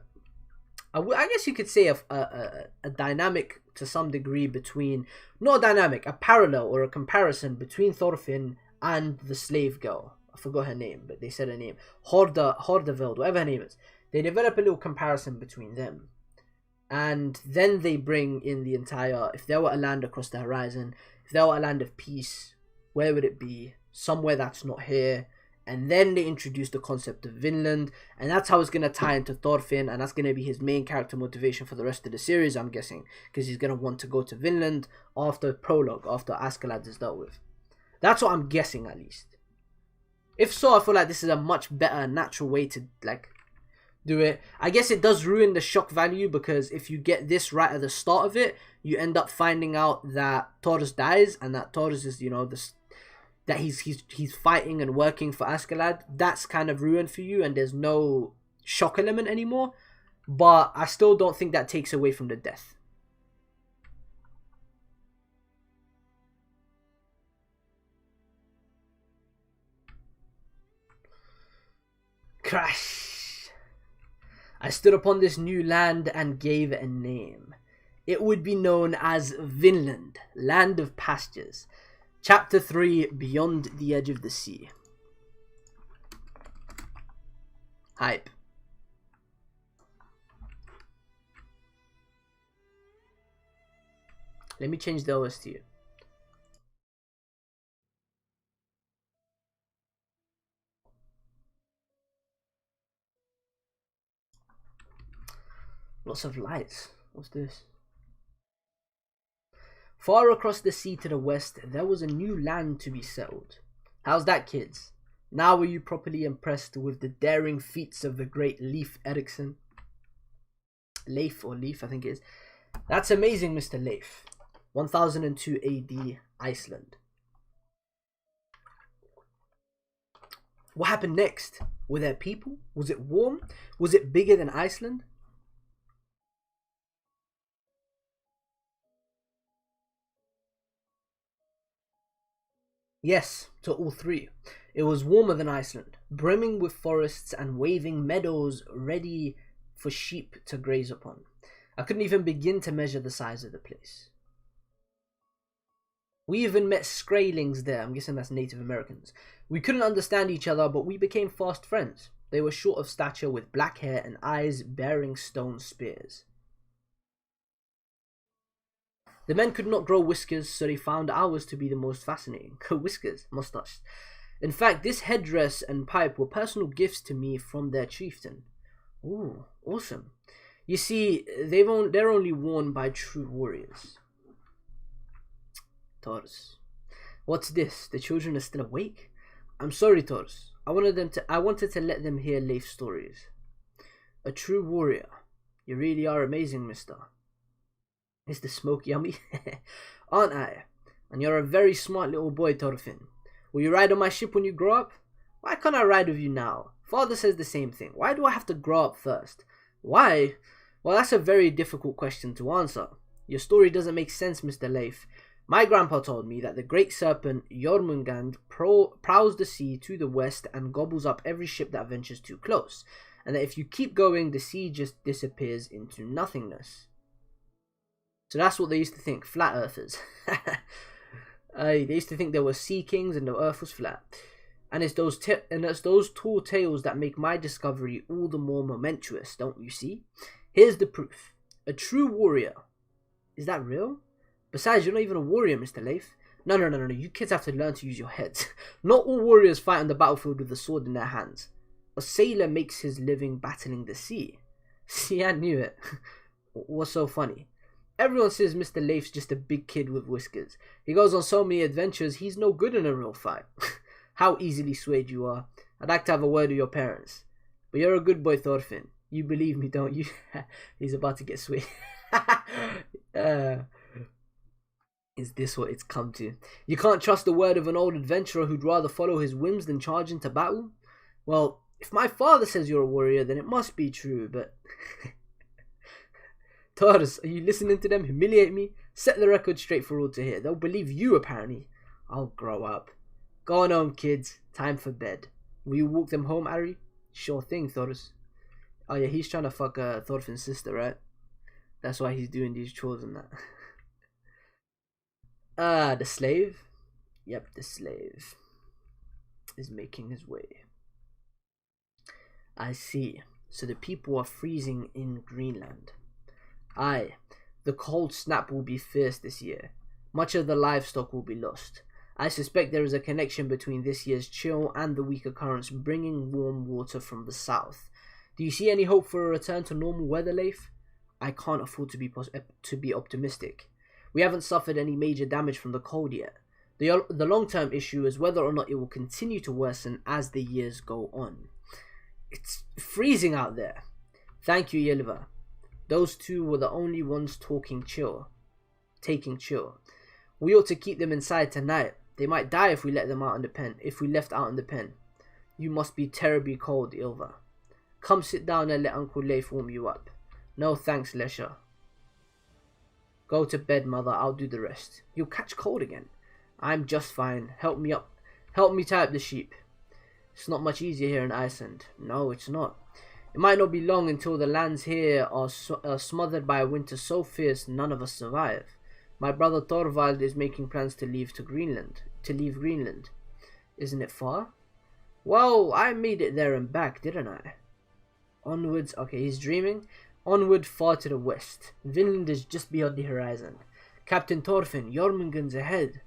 guess you could say a dynamic to some degree between, not a dynamic, a parallel or a comparison between Thorfinn and the slave girl. I forgot her name, but they said her name. Hordeveld, whatever her name is. They develop a little comparison between them. And then they bring in the entire, if there were a land across the horizon, if there were a land of peace, where would it be? Somewhere that's not here. And then they introduce the concept of Vinland, and that's how it's going to tie into Thorfinn, and that's going to be his main character motivation for the rest of the series, I'm guessing, because he's going to want to go to Vinland after prologue, after Askeladd is dealt with. That's what I'm guessing, at least. If so, I feel like this is a much better, natural way to, like, do it. I guess it does ruin the shock value, because if you get this right at the start of it, you end up finding out that Thors dies, and that Thors is, you know, that he's fighting and working for Askeladd. That's kind of ruined for you, and there's no shock element anymore. But I still don't think that takes away from the death. Crash. I stood upon this new land and gave it a name. It would be known as Vinland, land of pastures. Chapter 3, Beyond the Edge of the Sea. Hype. Let me change the OS to you. Lots of lights. What's this? Far across the sea to the west, there was a new land to be settled. How's that, kids? Now are you properly impressed with the daring feats of the great Leif Erikson? Leif, I think it is. That's amazing, Mr. Leif. 1002 AD, Iceland. What happened next? Were there people? Was it warm? Was it bigger than Iceland? Yes, to all three. It was warmer than Iceland, brimming with forests and waving meadows ready for sheep to graze upon. I couldn't even begin to measure the size of the place. We even met Skraelings there. I'm guessing that's Native Americans. We couldn't understand each other, but we became fast friends. They were short of stature with black hair and eyes bearing stone spears. The men could not grow whiskers, so they found ours to be the most fascinating. Whiskers, mustaches. In fact, this headdress and pipe were personal gifts to me from their chieftain. Ooh, awesome. You see, they're only worn by true warriors. Taurus. What's this? The children are still awake? I'm sorry, Taurus. I wanted to let them hear Leif's stories. A true warrior. You really are amazing, mister. Is the smoke yummy? Aren't I? And you're a very smart little boy, Thorfinn. Will you ride on my ship when you grow up? Why can't I ride with you now? Father says the same thing. Why do I have to grow up first? Why? Well, that's a very difficult question to answer. Your story doesn't make sense, Mr. Leif. My grandpa told me that the great serpent Jormungand prowls the sea to the west and gobbles up every ship that ventures too close, and that if you keep going, the sea just disappears into nothingness. So that's what they used to think, flat earthers. They used to think there were sea kings and the earth was flat. And it's those tall tales that make my discovery all the more momentous, don't you see? Here's the proof. A true warrior. Is that real? Besides, you're not even a warrior, Mr. Leif. No. You kids have to learn to use your heads. Not all warriors fight on the battlefield with a sword in their hands. A sailor makes his living battling the sea. See, I knew it. What's so funny? Everyone says Mr. Leif's just a big kid with whiskers. He goes on so many adventures, he's no good in a real fight. How easily swayed you are. I'd like to have a word with your parents. But you're a good boy, Thorfinn. You believe me, don't you? He's about to get swayed. Is this what it's come to? You can't trust the word of an old adventurer who'd rather follow his whims than charge into battle? Well, if my father says you're a warrior, then it must be true, but... Taurus, are you listening to them humiliate me? Set the record straight for all to hear. They'll believe you, apparently. I'll grow up. Go on home, kids. Time for bed. Will you walk them home, Ari? Sure thing, Taurus. Oh yeah, he's trying to fuck Thorfinn's sister, right? That's why he's doing these chores and that. The slave? Yep, the slave is making his way. I see. So the people are freezing in Greenland. Aye, the cold snap will be fierce this year. Much of the livestock will be lost. I suspect there is a connection between this year's chill and the weaker currents bringing warm water from the south. Do you see any hope for a return to normal weather, Leif? I can't afford to be optimistic. We haven't suffered any major damage from the cold yet. The long-term issue is whether or not it will continue to worsen as the years go on. It's freezing out there. Thank you, Ylva. Those two were the only ones taking chill. We ought to keep them inside tonight. They might die if we let them out in the pen. If we left out in the pen. You must be terribly cold, Ylva. Come sit down and let Uncle Leif warm you up. No thanks, Lesha. Go to bed, mother. I'll do the rest. You'll catch cold again. I'm just fine. Help me up. Help me tie up the sheep. It's not much easier here in Iceland. No, it's not. It might not be long until the lands here are smothered by a winter so fierce none of us survive. My brother Thorvald is making plans to leave Greenland. Isn't it far? Well, I made it there and back, didn't I? Onwards. Okay, he's dreaming. Onward far to the west. Vinland is just beyond the horizon. Captain Thorfinn, Jormungand's ahead.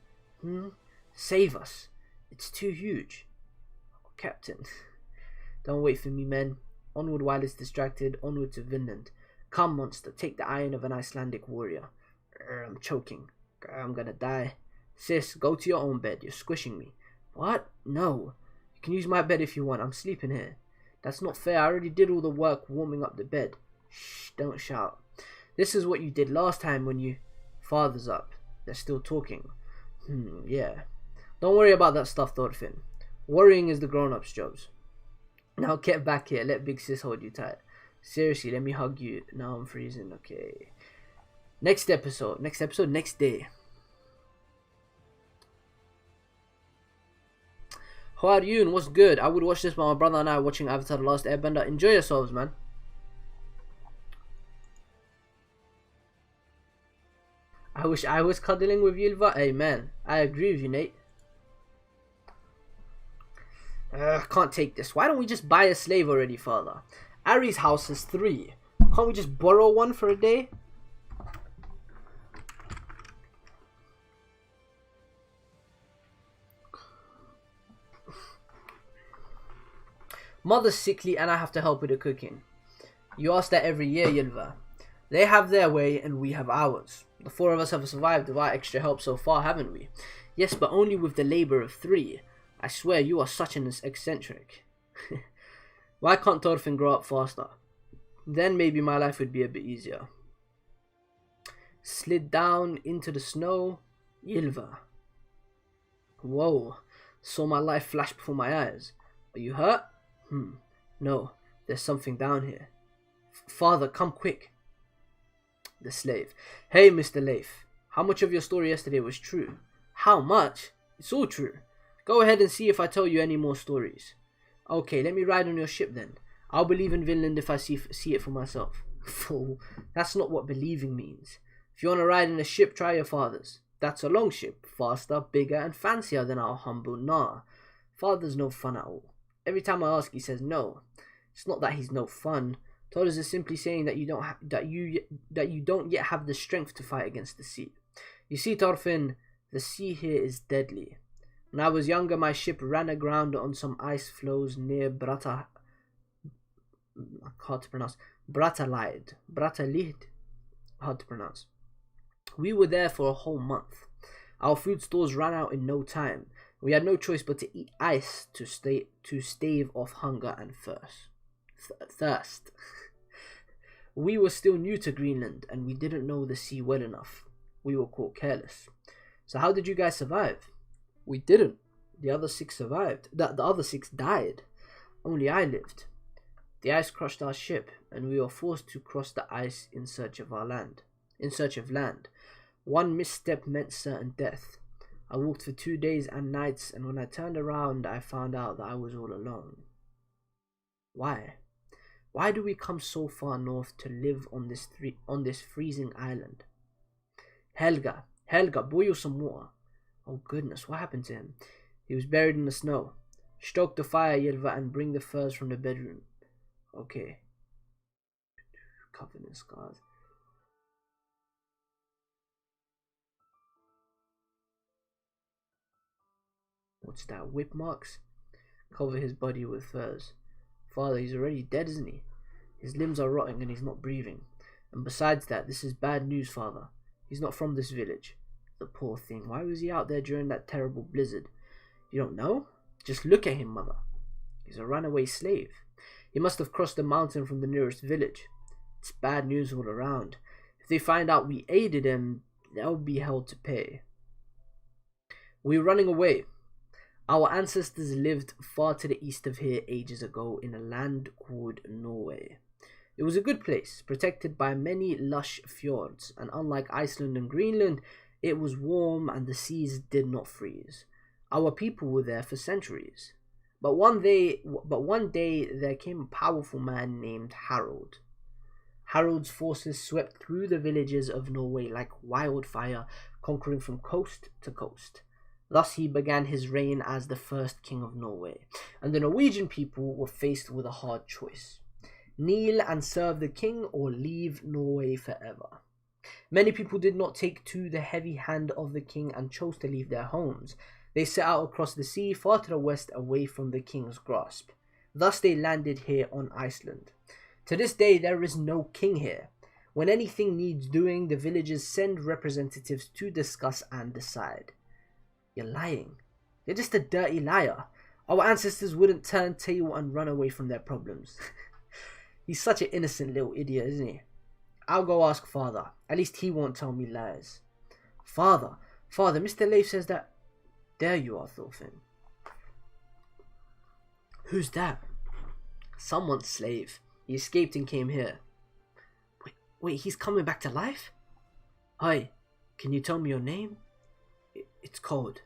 Save us. It's too huge. Oh, Captain. Don't wait for me, men. Onward while it's distracted, onward to Vinland. Come, monster, take the iron of an Icelandic warrior. I'm choking. I'm gonna die. Sis, go to your own bed. You're squishing me. What? No. You can use my bed if you want. I'm sleeping here. That's not fair. I already did all the work warming up the bed. Shh, don't shout. This is what you did last time when you... Father's up. They're still talking. Yeah. Don't worry about that stuff, Thorfinn. Worrying is the grown-ups' jobs. Now get back here. Let big sis hold you tight. Seriously, let me hug you. Now I'm freezing. Okay. Next episode, next day. How are you and what's good? I would watch this, but my brother and I are watching Avatar The Last Airbender. Enjoy yourselves, man. I wish I was cuddling with Ylva. Hey, man. I agree with you, Nate. Can't take this. Why don't we just buy a slave already, father? Ari's house is 3. Can't we just borrow one for a day? Mother's sickly and I have to help with the cooking. You ask that every year, Ylva. They have their way and we have ours. The 4 of us have survived without extra help so far, haven't we? Yes, but only with the labor of 3. I swear you are such an eccentric. Why can't Thorfinn grow up faster? Then maybe my life would be a bit easier. Slid down into the snow. Ylva. Whoa. Saw my life flash before my eyes. Are you hurt? No. There's something down here. Father, come quick. The slave. Hey, Mr. Leif. How much of your story yesterday was true? How much? It's all true. Go ahead and see if I tell you any more stories. Okay, let me ride on your ship then. I'll believe in Vinland if I see it for myself. Fool, that's not what believing means. If you want to ride in a ship, try your father's. That's a long ship, faster, bigger, and fancier than our humble Nar. Father's no fun at all. Every time I ask, he says no. It's not that he's no fun. Todders is simply saying that you don't yet have the strength to fight against the sea. You see, Thorfinn, the sea here is deadly. When I was younger, my ship ran aground on some ice floes near Brattahlid. Hard to pronounce. Brattahlid. Hard to pronounce. We were there for a whole month. Our food stores ran out in no time. We had no choice but to eat ice to stave off hunger and thirst. We were still new to Greenland, and we didn't know the sea well enough. We were caught careless. So how did you guys survive? We didn't. The other 6 survived. The other 6 died. Only I lived. The ice crushed our ship, and we were forced to cross the ice in search of land. One misstep meant certain death. I walked for 2 days and nights, and when I turned around, I found out that I was all alone. Why? Why do we come so far north to live on this freezing island? Helga, boil some water. Oh goodness, what happened to him? He was buried in the snow. Stoke the fire, Ylva, and bring the furs from the bedroom. Okay. Covered in scars. What's that? Whip marks? Cover his body with furs. Father, he's already dead, isn't he? His limbs are rotting and he's not breathing. And besides that, this is bad news, Father. He's not from this village. The poor thing. Why was he out there during that terrible blizzard? You don't know? Just look at him, Mother. He's a runaway slave. He must have crossed the mountain from the nearest village. It's bad news all around. If they find out we aided him, they'll be held to pay. We're running away. Our ancestors lived far to the east of here ages ago in a land called Norway. It was a good place, protected by many lush fjords, and unlike Iceland and Greenland, it was warm and the seas did not freeze. Our people were there for centuries. But one day there came a powerful man named Harald. Harald's forces swept through the villages of Norway like wildfire, conquering from coast to coast. Thus he began his reign as the first king of Norway, and the Norwegian people were faced with a hard choice. Kneel and serve the king or leave Norway forever. Many people did not take to the heavy hand of the king and chose to leave their homes. They set out across the sea far to the west away from the king's grasp. Thus they landed here on Iceland. To this day there is no king here. When anything needs doing, the villagers send representatives to discuss and decide. You're lying. You're just a dirty liar. Our ancestors wouldn't turn tail and run away from their problems. He's such an innocent little idiot, isn't he? I'll go ask father. At least he won't tell me lies. Father, Mr. Leif says that... There you are, Thorfinn. Who's that? Someone's slave. He escaped and came here. Wait, he's coming back to life? Hi, can you tell me your name? It's cold.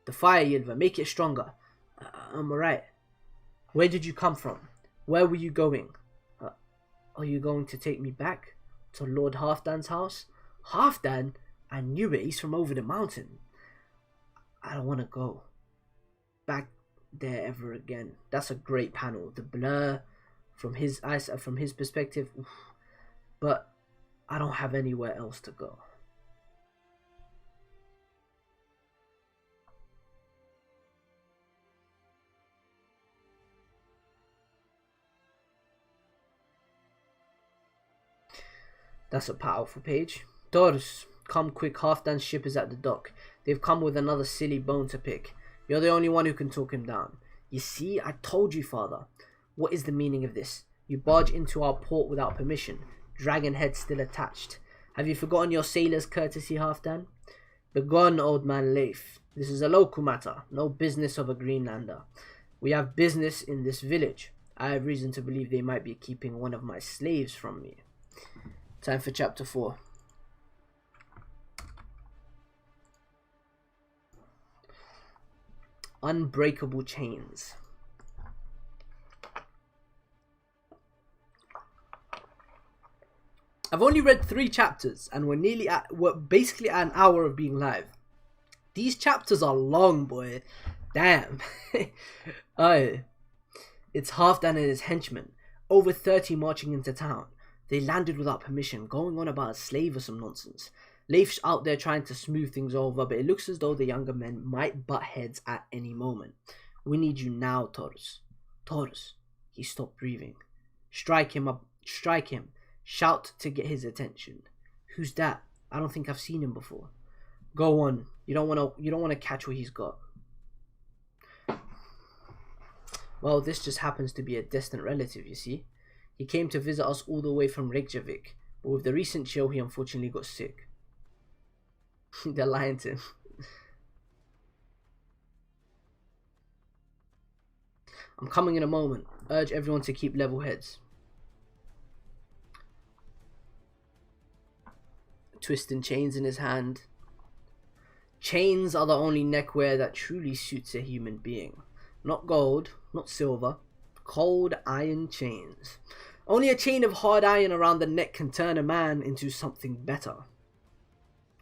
The fire, Ylva, make it stronger. I'm alright. Where did you come from? Where were you going? Are you going to take me back? To Lord Halfdan's house? Halfdan? I knew it, he's from over the mountain. I don't want to go back there ever again. That's a great panel. The blur from his eyes, from his perspective. Oof. But I don't have anywhere else to go. That's a powerful page. Thors, come quick, Halfdan's ship is at the dock. They've come with another silly bone to pick. You're the only one who can talk him down. You see, I told you, father. What is the meaning of this? You barge into our port without permission. Dragon head still attached. Have you forgotten your sailor's courtesy, Halfdan? Begone, old man Leif. This is a local matter, no business of a Greenlander. We have business in this village. I have reason to believe they might be keeping one of my slaves from me. Time for chapter 4. Unbreakable chains. I've only read 3 chapters and we're basically at an hour of being live. These chapters are long, boy. Damn. It's Halfdan and his henchmen. Over 30 marching into town. They landed without permission, going on about a slave or some nonsense. Leif's out there trying to smooth things over, but it looks as though the younger men might butt heads at any moment. We need you now, Thors. Thors. He stopped breathing. Strike him up. Strike him. Shout to get his attention. Who's that? I don't think I've seen him before. Go on. You don't want to catch what he's got. Well, this just happens to be a distant relative, you see. He came to visit us all the way from Reykjavik, but with the recent chill, he unfortunately got sick. They're lying to him. I'm coming in a moment. Urge everyone to keep level heads. Twisting chains in his hand. Chains are the only neckwear that truly suits a human being. Not gold, not silver. Cold iron chains. Only a chain of hard iron around the neck can turn a man into something better.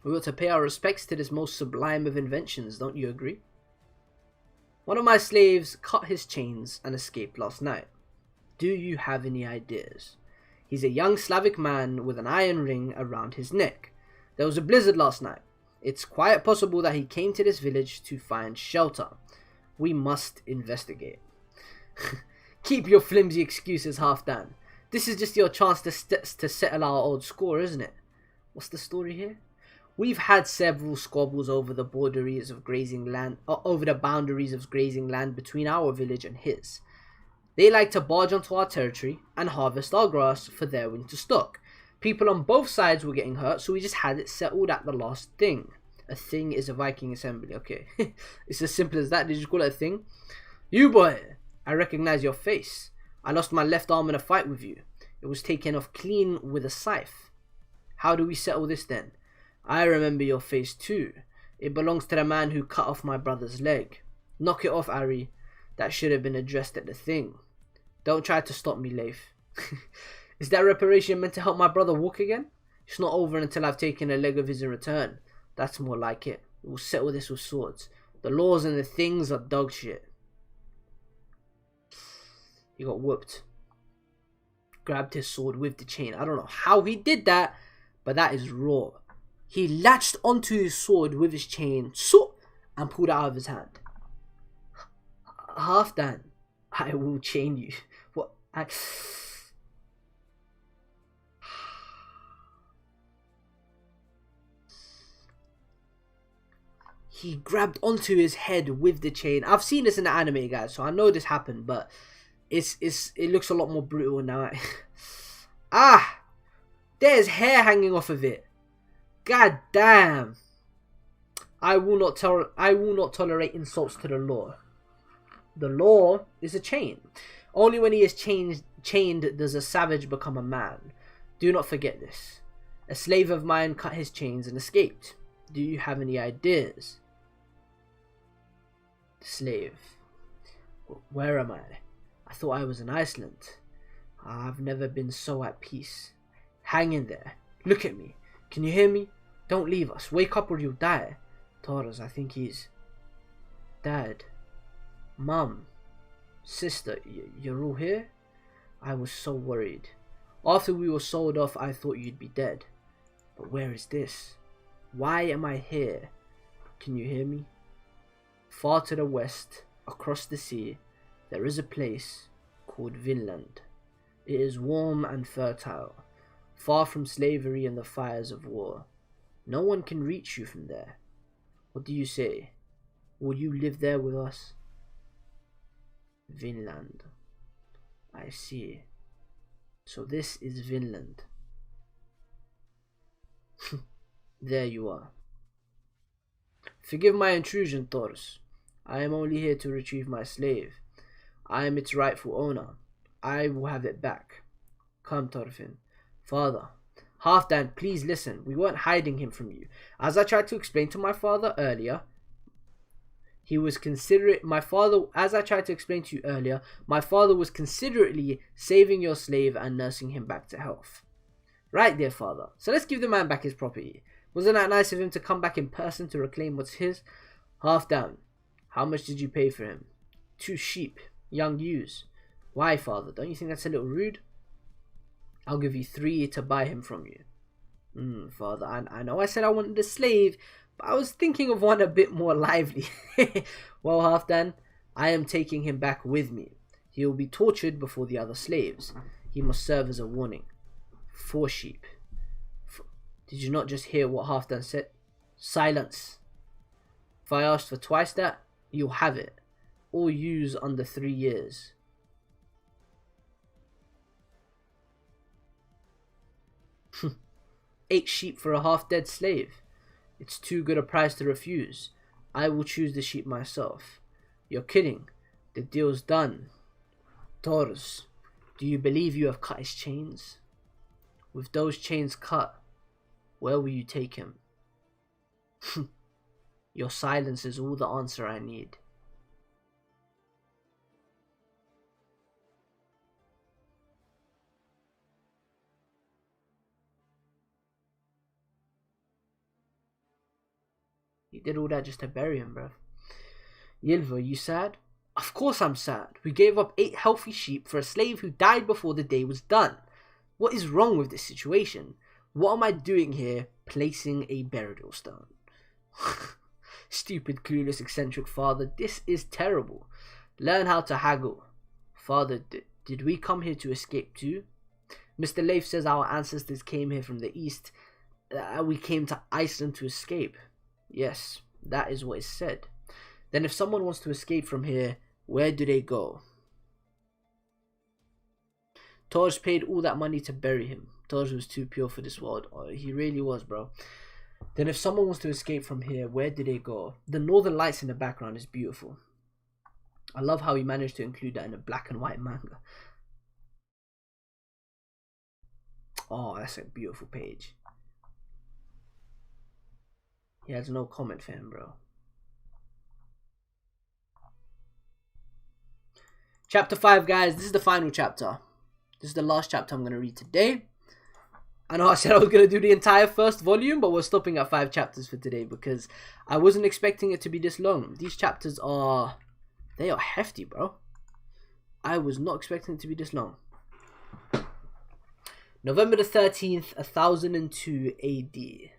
We ought to pay our respects to this most sublime of inventions, don't you agree? One of my slaves cut his chains and escaped last night. Do you have any ideas? He's a young Slavic man with an iron ring around his neck. There was a blizzard last night. It's quite possible that he came to this village to find shelter. We must investigate. Keep your flimsy excuses, Halfdan. This is just your chance to settle our old score, isn't it? What's the story here? We've had several squabbles over the boundaries of grazing land between our village and his. They like to barge onto our territory and harvest our grass for their winter stock. People on both sides were getting hurt, so we just had it settled at the last thing. A thing is a Viking assembly. Okay, it's as simple as that. Did you call it a thing? You boy, I recognize your face. I lost my left arm in a fight with you. It was taken off clean with a scythe. How do we settle this then? I remember your face too. It belongs to the man who cut off my brother's leg. Knock it off, Ari. That should have been addressed at the thing. Don't try to stop me, Leif. Is that reparation meant to help my brother walk again? It's not over until I've taken a leg of his in return. That's more like it. We'll settle this with swords. The laws and the things are dog shit. He got whooped. Grabbed his sword with the chain. I don't know how he did that, but that is raw. He latched onto his sword with his chain, and pulled it out of his hand. Halfdan, I will chain you. What? he grabbed onto his head with the chain. I've seen this in the anime, guys, so I know this happened, but it looks a lot more brutal now. Ah, there's hair hanging off of it. God damn. I will not tolerate insults to the law. The law is a chain. Only when he is chained does a savage become a man. Do not forget this. A slave of mine cut his chains and escaped. Do you have any ideas? Slave. Where am I? I thought I was in Iceland. I've never been so at peace. Hang in there. Look at me. Can you hear me? Don't leave us. Wake up or you'll die. Taurus, I think he's... Dad. Mum. Sister, you're all here? I was so worried. After we were sold off, I thought you'd be dead. But where is this? Why am I here? Can you hear me? Far to the west, across the sea, there is a place called Vinland. It is warm and fertile, far from slavery and the fires of war. No one can reach you from there. What do you say? Will you live there with us? Vinland. I see. So this is Vinland. There you are. Forgive my intrusion, Taurus. I am only here to retrieve my slave. I am its rightful owner. I will have it back. Come, Thorfinn. Father. Halfdan, please listen. We weren't hiding him from you. As I tried to explain to my father earlier, he was considerate. As I tried to explain to you earlier, my father was considerately saving your slave and nursing him back to health. Right, dear father. So let's give the man back his property. Wasn't that nice of him to come back in person to reclaim what's his? Halfdan, how much did you pay for him? 2 sheep, young ewes. Why, father? Don't you think that's a little rude? I'll give you 3 to buy him from you. Father, I know I said I wanted a slave, but I was thinking of one a bit more lively. Well, Halfdan, I am taking him back with me. He will be tortured before the other slaves. He must serve as a warning. 4 sheep. Did you not just hear what Halfdan said? Silence. If I asked for twice that, you'll have it. All ewes under 3 years. Eight sheep for a half-dead slave. It's too good a price to refuse. I will choose the sheep myself. You're kidding. The deal's done. Taurus, do you believe you have cut his chains? With those chains cut, where will you take him? Your silence is all the answer I need. You did all that just to bury him, bruv. Ylva, you sad? Of course I'm sad. We gave up 8 healthy sheep for a slave who died before the day was done. What is wrong with this situation? What am I doing here, placing a burial stone? Stupid, clueless, eccentric father, this is terrible. Learn how to haggle. Father, did we come here to escape too? Mr. Leif says our ancestors came here from the east. We came to Iceland to escape. Yes, that is what is said. Then if someone wants to escape from here, where do they go? Thors paid all that money to bury him. Thors was too pure for this world. Oh, he really was, bro. Then if someone wants to escape from here, where do they go? The northern lights in the background is beautiful. I love how he managed to include that in a black and white manga. Oh, that's a beautiful page. He has no comment for him, bro. Chapter 5, guys. This is the final chapter. This is the last chapter I'm going to read today. I know I said I was going to do the entire first volume, but we're stopping at 5 chapters for today because I wasn't expecting it to be this long. These chapters are... they are hefty, bro. I was not expecting it to be this long. November the 13th, 1002 AD.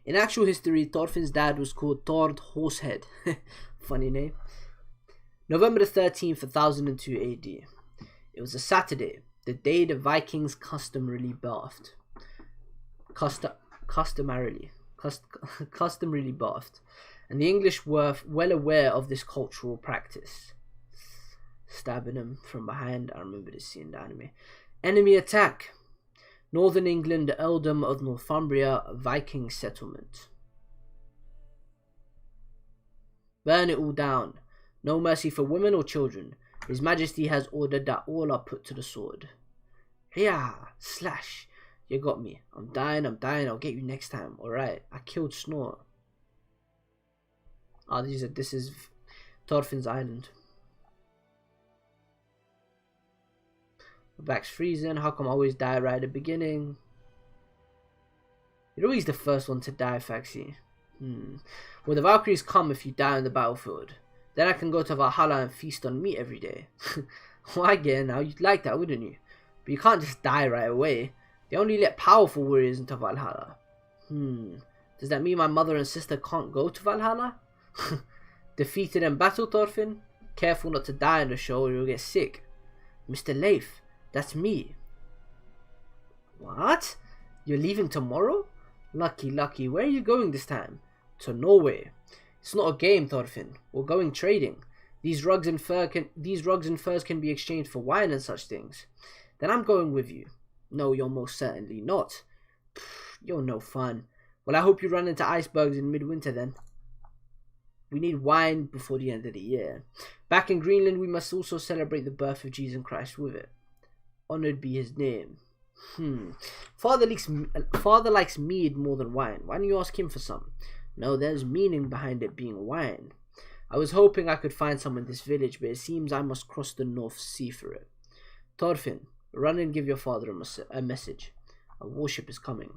In actual history, Thorfinn's dad was called Thord Horsehead. Funny name. November the 13th, 1002 AD. It was a Saturday, the day the Vikings customarily bathed. customarily bathed, and the English were well aware of this cultural practice. Stabbing him from behind. I remember this scene in the anime. Enemy attack. Northern England, earldom of Northumbria, Viking settlement. Burn it all down. No mercy for women or children. His Majesty has ordered that all are put to the sword. Yeah, slash. You got me. I'm dying. I'll get you next time. Alright. I killed Snort. Oh, this is Thorfinn's island. My back's freezing. How come I always die right at the beginning? You're always the first one to die, Faxi. Well, the Valkyries come if you die on the battlefield. Then I can go to Valhalla and feast on meat every day. Well, I get it now. You'd like that, wouldn't you? But you can't just die right away. They only let powerful warriors into Valhalla. Does that mean my mother and sister can't go to Valhalla? Defeated in battle, Thorfinn? Careful not to die on the show or you'll get sick. Mr. Leif, that's me. What? You're leaving tomorrow? Lucky. Where are you going this time? To Norway. It's not a game, Thorfinn. We're going trading. These rugs and furs can be exchanged for wine and such things. Then I'm going with you. No, you're most certainly not. You're no fun. Well, I hope you run into icebergs in midwinter then. We need wine before the end of the year. Back in Greenland, we must also celebrate the birth of Jesus Christ with it. Honored be his name. Father likes mead more than wine. Why don't you ask him for some? No, there's meaning behind it being wine. I was hoping I could find some in this village, but it seems I must cross the North Sea for it. Thorfinn, run and give your father a message. A warship is coming.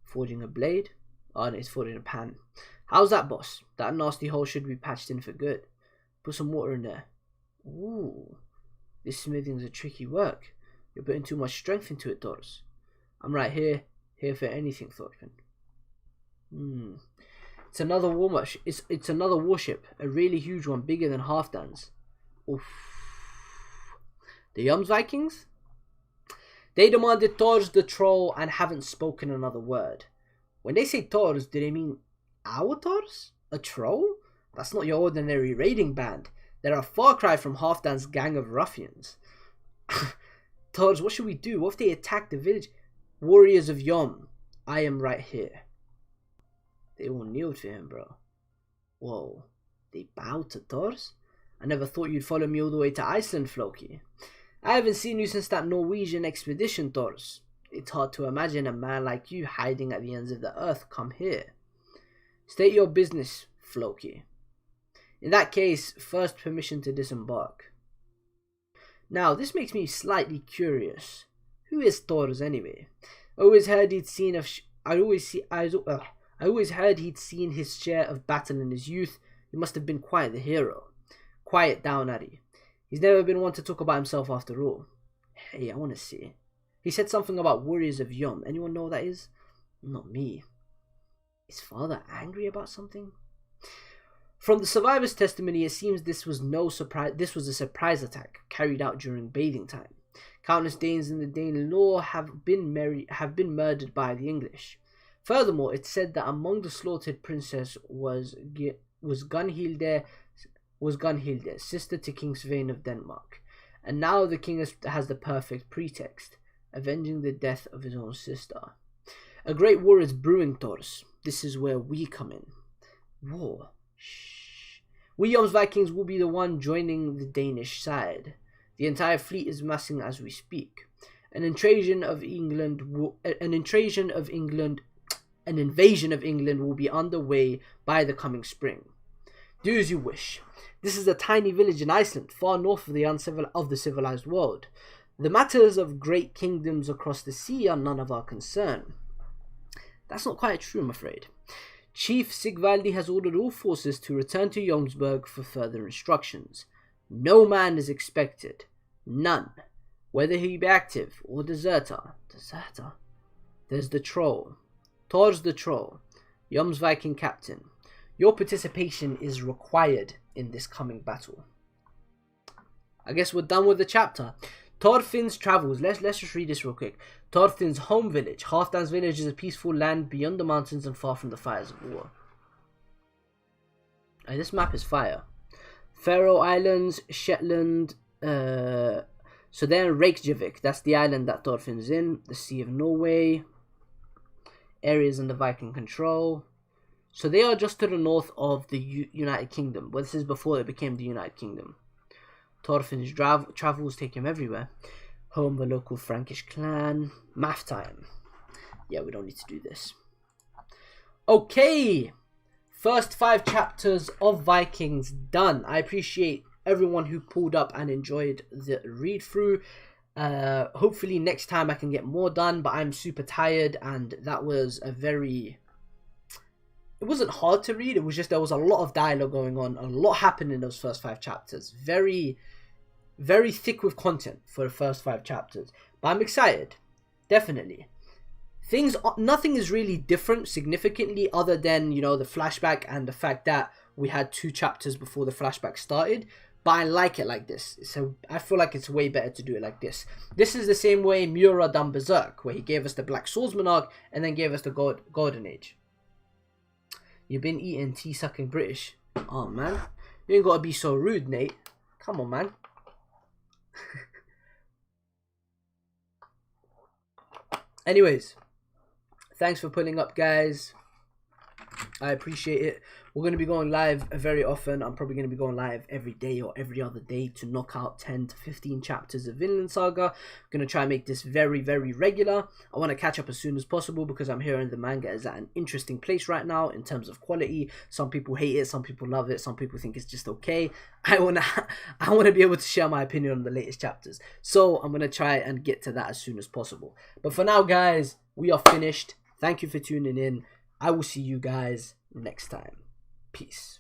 Forging a blade? Oh, no, it's forging a pan. How's that, boss? That nasty hole should be patched in for good. Put some water in there. Ooh. This smithing's a tricky work. You're putting too much strength into it, Thors. I'm right here for anything, Thorfinn. It's another It's another warship, a really huge one, bigger than Halfdan's. Oof. The Jomsvikings? They demanded Thors the troll and haven't spoken another word. When they say Thors, do they mean our Thors? A troll? That's not your ordinary raiding band. They're a far cry from Halfdan's gang of ruffians. Thors, what should we do? What if they attack the village? Warriors of Yom, I am right here. They all kneeled for him, bro. Whoa, they bowed to Thors? I never thought you'd follow me all the way to Iceland, Floki. I haven't seen you since that Norwegian expedition, Thors. It's hard to imagine a man like you hiding at the ends of the earth come here. State your business, Floki. In that case, first permission to disembark. Now, this makes me slightly curious. Who is Thors anyway? I always heard he'd seen his share of battle in his youth. He must have been quite the hero. Quiet down, Ari. He's never been one to talk about himself after all. Hey, I want to see. He said something about warriors of Yom. Anyone know what that is? Not me. Is father angry about something? From the survivor's testimony, it seems this was a surprise attack carried out during bathing time. Countless Danes in the Danelaw have been murdered by the English. Furthermore, it's said that among the slaughtered princess was Gunhilde, sister to King Svein of Denmark. And now the king has the perfect pretext, avenging the death of his own sister. A great war is brewing, Thors. This is where we come in. War. Shh. We Jomsvikings will be the one joining the Danish side. The entire fleet is massing as we speak. An invasion of England will be underway by the coming spring. Do as you wish. This is a tiny village in Iceland, far north of the civilized world. The matters of great kingdoms across the sea are none of our concern. That's not quite true, I'm afraid. Chief Sigvaldi has ordered all forces to return to Jomsburg for further instructions. No man is expected. None. Whether he be active or deserter. There's the troll. Thors the troll. Jomsviking captain. Your participation is required in this coming battle. I guess we're done with the chapter. Thorfinn's travels. Let's just read this real quick. Thorfinn's home village. Halfdan's village is a peaceful land beyond the mountains and far from the fires of war. And this map is fire. Faroe Islands, Shetland. So they're in Reykjavik. That's the island that Thorfinn's in. The Sea of Norway. Areas under Viking control. So they are just to the north of the United Kingdom. But this is before it became the United Kingdom. Thorfinn's travels take him everywhere. Home of a local Frankish clan. Math time. Yeah, we don't need to do this. Okay. First 5 chapters of Vikings done. I appreciate everyone who pulled up and enjoyed the read through. Hopefully next time I can get more done, but I'm super tired, and that was a very... It wasn't hard to read, it was just there was a lot of dialogue going on, a lot happened in those first 5 chapters. Very, very thick with content for the first 5 chapters. But I'm excited, definitely. Nothing is really different significantly other than, you know, the flashback and the fact that we had 2 chapters before the flashback started. But I like it like this. So I feel like it's way better to do it like this. This is the same way Miura done Berserk, where he gave us the Black Swordsman arc and then gave us the Golden Age. You've been eating tea-sucking British. Oh, man. You ain't got to be so rude, Nate. Come on, man. Anyways. Thanks for pulling up, guys. I appreciate it. We're going to be going live very often. I'm probably going to be going live every day or every other day to knock out 10 to 15 chapters of Vinland Saga. I'm going to try and make this very, very regular. I want to catch up as soon as possible because I'm hearing the manga is at an interesting place right now in terms of quality. Some people hate it, some people love it, some people think it's just okay. I want to be able to share my opinion on the latest chapters. So I'm going to try and get to that as soon as possible. But for now, guys, we are finished. Thank you for tuning in. I will see you guys next time. Peace.